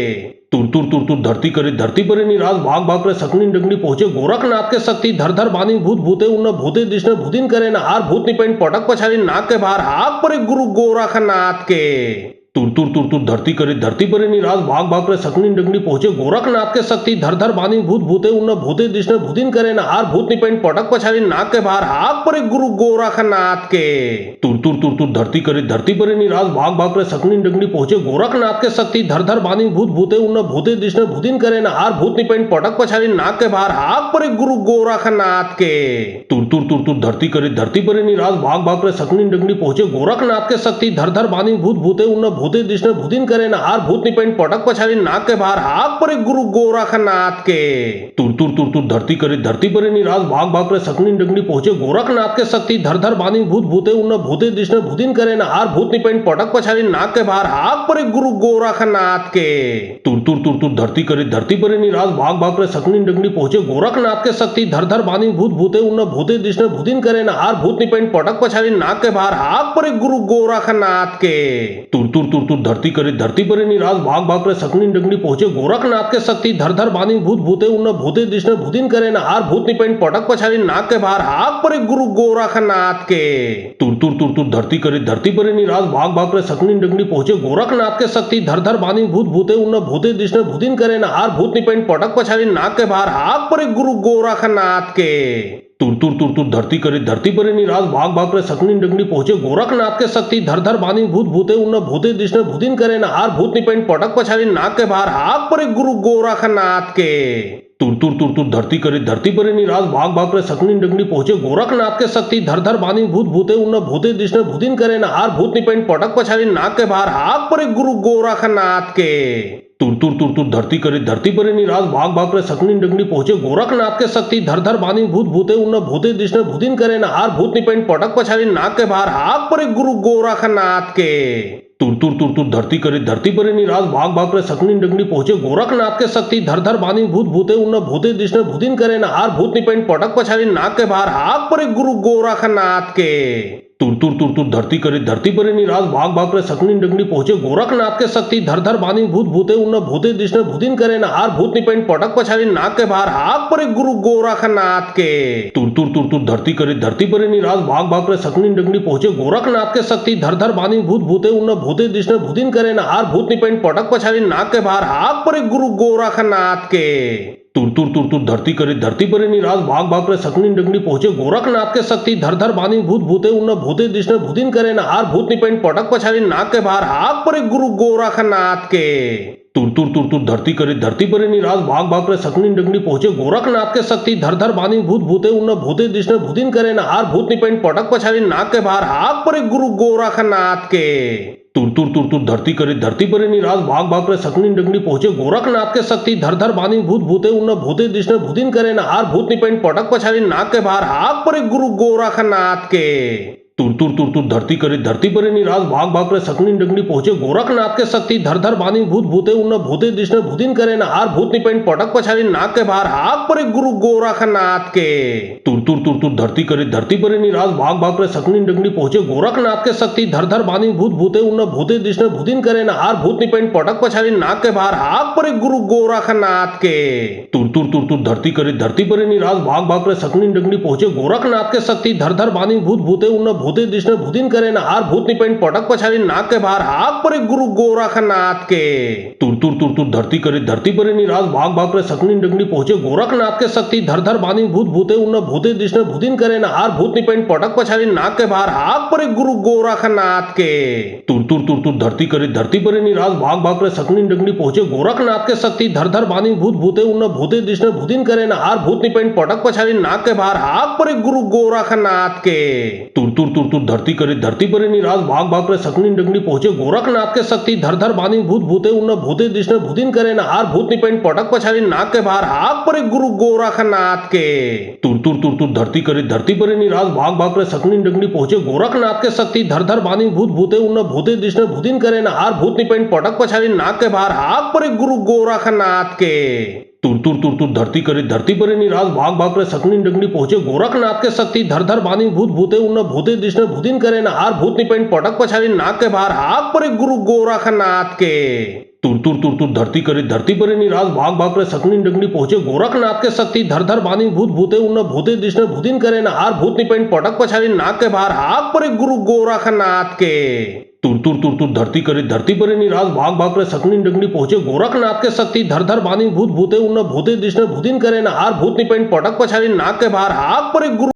तुर तुर तुर तुर धरती करे धरती परे निराश भाग भाग करे सकनी डंगनी पहुंचे गोरखनाथ के शक्ति धर धर बानी भूत भूते उन्न भूते दिशने भूतिन करे न हार भूत निपेन पटक पछाड़ी नाक के बाहर हाक परे गुरु गोरखनाथ के तुर तुर तुर तुर धरती करे धरती परे निराश भाग भाग करे सकनी डंगनी पहुंचे गोरखनाथ के शक्ति धर धर बानी भूत भूते उन्न भूते दिशने भूतिन करे न हार भूत निपेन पटक पछाड़ी नाक के बाहर हाक परे गुरु गोरखनाथ के तुर तुर तुर तुर धरती करे धरती परे निराश भाग भाग करे सकनी डंगनी पहुंचे गोरखनाथ के शक्ति धर धर बानी भूत भूते उन्न भूते दिशने भूतिन करे न हार भूत निपेन पटक पछाड़ी नाक के बाहर हाक परे गुरु गोरखनाथ के तुर तुर तुर तुर धरती करे धरती परे निराश भाग भाग करे सकनी डंगनी पहुंचे गोरखनाथ के शक्ति धर धर बानी भूत भूते उन्न भूते दिशने भूतिन करे न हार भूत निपेन पटक पछाड़ी नाक के बाहर हाक परे गुरु गोरखनाथ के तुर तुर तुर तुर धरती करे धरती परे निराश भाग भाग करे सकनी डंगनी पहुंचे गोरखनाथ के शक्ति धर धर बानी भूत भूते उन्न भूते दिशने विष्णु भुदिन करे न हार भूत निपेन पटक पछाड़ी नाक के बाहर हाक परे गुरु गोरखनाथ के। तुर तुर तुर तुर धरती करे धरती परे निराज भाग भाग करे सकनी डंगनी पहुंचे गोरखनाथ के शक्ति धर धर बानी भूत भूते उन्न भूते विष्णु भुदिन करे न हार भूत निपेन पटक पछाड़ी नाक के बाहर हाक परे गुरु गोरखनाथ के। तुर तुर तुर तुर धरती करे धरती परे निराज भाग भाग करे सकनी डंगनी पहुंचे गोरखनाथ के शक्ति धर धर बानी भूत भूते उन्न भूते विष्णु भुदिन करे न हार भूत निपेन पटक पछाड़ी नाक के बाहर हाक परे गुरु गोरखनाथ के। तुर तुर तुर तुर धरती करे धरती परे निराज भाग भाग करे सकनी डंगनी पहुंचे गोरखनाथ के शक्ति धर धर बानी भूत भूते उन्न भूते विष्णु भुदिन करे न हार भूत निपेन पटक पछाड़ी नाक के बाहर हाक परे गुरु गोरखनाथ के। तुर तुर तुर तुर धरती करे धरती परे निराज भाग भाग करे सकनी डंगनी पहुंचे गोरखनाथ के शक्ति धर धर बानी भूत भूते उन्न भूते विष्णु भुदिन करे न हार भूत निपेन पटक पछाड़ी नाक के बाहर हाक परे गुरु गोरखनाथ के। तुर तुर तुर तुर धरती करे धरती परे निराज भाग भाग करे सकनी डंगनी पहुंचे गोरखनाथ के शक्ति धर धर बानी भूत भूते उन्न भूते विष्णु भुदिन करे न हार भूत निपेन पटक पछाड़ी नाक के बाहर हाक परे गुरु गोरखनाथ के। तुर तुर तुर तुर धरती करे धरती परे निराज भाग भाग करे सकनी डंगनी पहुंचे गोरखनाथ के शक्ति धर धर बानी भूत भूते उन्न भूते विष्णु भुदिन करे न हार भूत निपेन पटक पछाड़ी नाक के बाहर हाक परे गुरु गोरखनाथ के। तुर तुर तुर तुर धरती करे धरती परे निराज भाग भाग करे सकनी डंगनी पहुंचे गोरखनाथ के शक्ति धर धर बानी भूत भूते उन्न भूते विष्णु भुदिन करे न हार भूत निपेन पटक पछाड़ी नाक के बाहर हाक परे गुरु गोरखनाथ के। तुर तुर तुर तुर धरती करे धरती परे निराज भाग भाग करे सकनी डंगनी पहुंचे गोरखनाथ के शक्ति धर धर बानी भूत भूते उन्न भूते विष्णु भुदिन करे न हार भूत निपेन पटक पछाड़ी नाक के बाहर हाक परे गुरु गोरखनाथ के। तुर तुर तुर तुर धरती करे धरती परे निराज भाग भाग करे सकनी डंगनी पहुंचे गोरखनाथ के शक्ति धर धर बानी भूत भूते उन्न भूते विष्णु भुदिन करे न हार भूत निपेन पटक पछाड़ी नाक के बाहर हाक परे गुरु गोरखनाथ के। तुर तुर तुर तुर धरती करे धरती परे निराज भाग भाग करे सकनी डंगनी पहुंचे गोरखनाथ के शक्ति धर धर बानी भूत भूते उन्न भूते विष्णु भुदिन करे न हार भूत निपेन पटक पछाड़ी नाक के बाहर हाक परे गुरु गोरखनाथ के। तुर तुर तुर तुर धरती करे धरती परे निराज भाग भाग करे सकनी डंगनी पहुंचे गोरखनाथ के शक्ति धर धर बानी भूत भूते उन्न भूते विष्णु भुदिन करे न हार भूत निपेन पटक पछाड़ी नाक के बाहर हाक परे गुरु गोरखनाथ के। तुर तुर तुर तुर धरती करे धरती परे निराज भाग भाग करे सकनी डंगनी पहुंचे गोरखनाथ के शक्ति धर धर बानी भूत भूते उन्न भूते विष्णु भुदिन करे न हार भूत निपेन पटक पछाड़ी नाक के बाहर हाक परे गुरु गोरखनाथ के। तुर तुर तुर तुर धरती करे धरती परे निराज भाग भाग करे सकनी डंगनी पहुंचे गोरखनाथ के शक्ति धर धर बानी भूत भूते उन्न भूते विष्णु भुदिन करे न हार भूत निपेन पटक पछाड़ी नाक के बाहर हाक परे गुरु गोरखनाथ के। तुर तुर तुर तुर धरती करे धरती परे निराज भाग भाग करे सकनी डंगनी पहुंचे गोरखनाथ के शक्ति धर धर बानी भूत भूते उन्न भूते विष्णु भुदिन करे न हार भूत निपेन पटक पछाड़ी नाक के बाहर हाक परे गुरु गोरखनाथ के। तुर तुर तुर तुर धरती करे धरती परे निराज भाग भाग करे सकनी डंगनी पहुंचे गोरखनाथ के शक्ति धर धर बानी भूत भूते उन्न भूते विष्णु भुदिन करे न हार भूत निपेन पटक पछाड़ी नाक के बाहर हाक परे गुरु गोरखनाथ के। तुर तुर तुर तुर धरती करे धरती परे निराज भाग भाग करे सकनी डंगनी पहुंचे गोरखनाथ के शक्ति धर धर बानी भूत भूते उन्न भूते विष्णु भुदिन करे न हार भूत निपेन पटक पछाड़ी नाक के बाहर हाक परे गुरु गोरखनाथ के। तुर तुर तुर तुर धरती करे धरती परे निराज भाग भाग करे सकनी डंगनी पहुंचे गोरखनाथ के शक्ति धर धर बानी भूत भूते उन्न भूते विष्णु भुदिन करे न हार भूत निपेन पटक पछाड़ी नाक के बाहर हाक परे गुरु गोरखनाथ के। तुर तुर तुर तुर धरती करे धरती परे निराज भाग भाग करे सकनी डंगनी पहुंचे गोरखनाथ के शक्ति धर धर बानी भूत भूते उन्न भूते विष्णु भुदिन करे न हार भूत निपेन पटक पछाड़ी नाक के बाहर हाक परे गुरु गोरखनाथ के। तुर तुर तुर तुर धरती करे धरती परे निराज भाग भाग करे सकनी डंगनी पहुंचे गोरखनाथ के शक्ति धर धर बानी भूत भूते उन्न भूते विष्णु भुदिन करे न हार भूत निपेन पटक पछाड़ी नाक के बाहर हाक परे गुरु गोरखनाथ के। तुर तुर तुर तुर धरती करे धरती परे निराज भाग भाग करे सकनी डंगनी पहुंचे गोरखनाथ के शक्ति धर धर बानी भूत भूते उन्न भूते विष्णु भुदिन करे न हार भूत निपेन पटक पछाड़ी नाक के बाहर हाक परे गुरु गोरखनाथ के। तुर तुर तुर तुर धरती करे धरती परे निराज भाग भाग करे सकनी डंगनी पहुंचे गोरखनाथ के शक्ति धर धर बानी भूत भूते उन्न भूते विष्णु भुदिन करे न हार भूत निपेन पटक पछाड़ी नाक के बाहर हाक परे गुरु गोरखनाथ के। तुर तुर तुर तुर धरती करे धरती परे निराज भाग भाग करे सकनी डंगनी पहुंचे गोरखनाथ के शक्ति धर धर बानी भूत भूते उन्न भूते विष्णु भुदिन करे न हार भूत निपेन पटक पछाड़ी नाक के बाहर हाक परे गुरु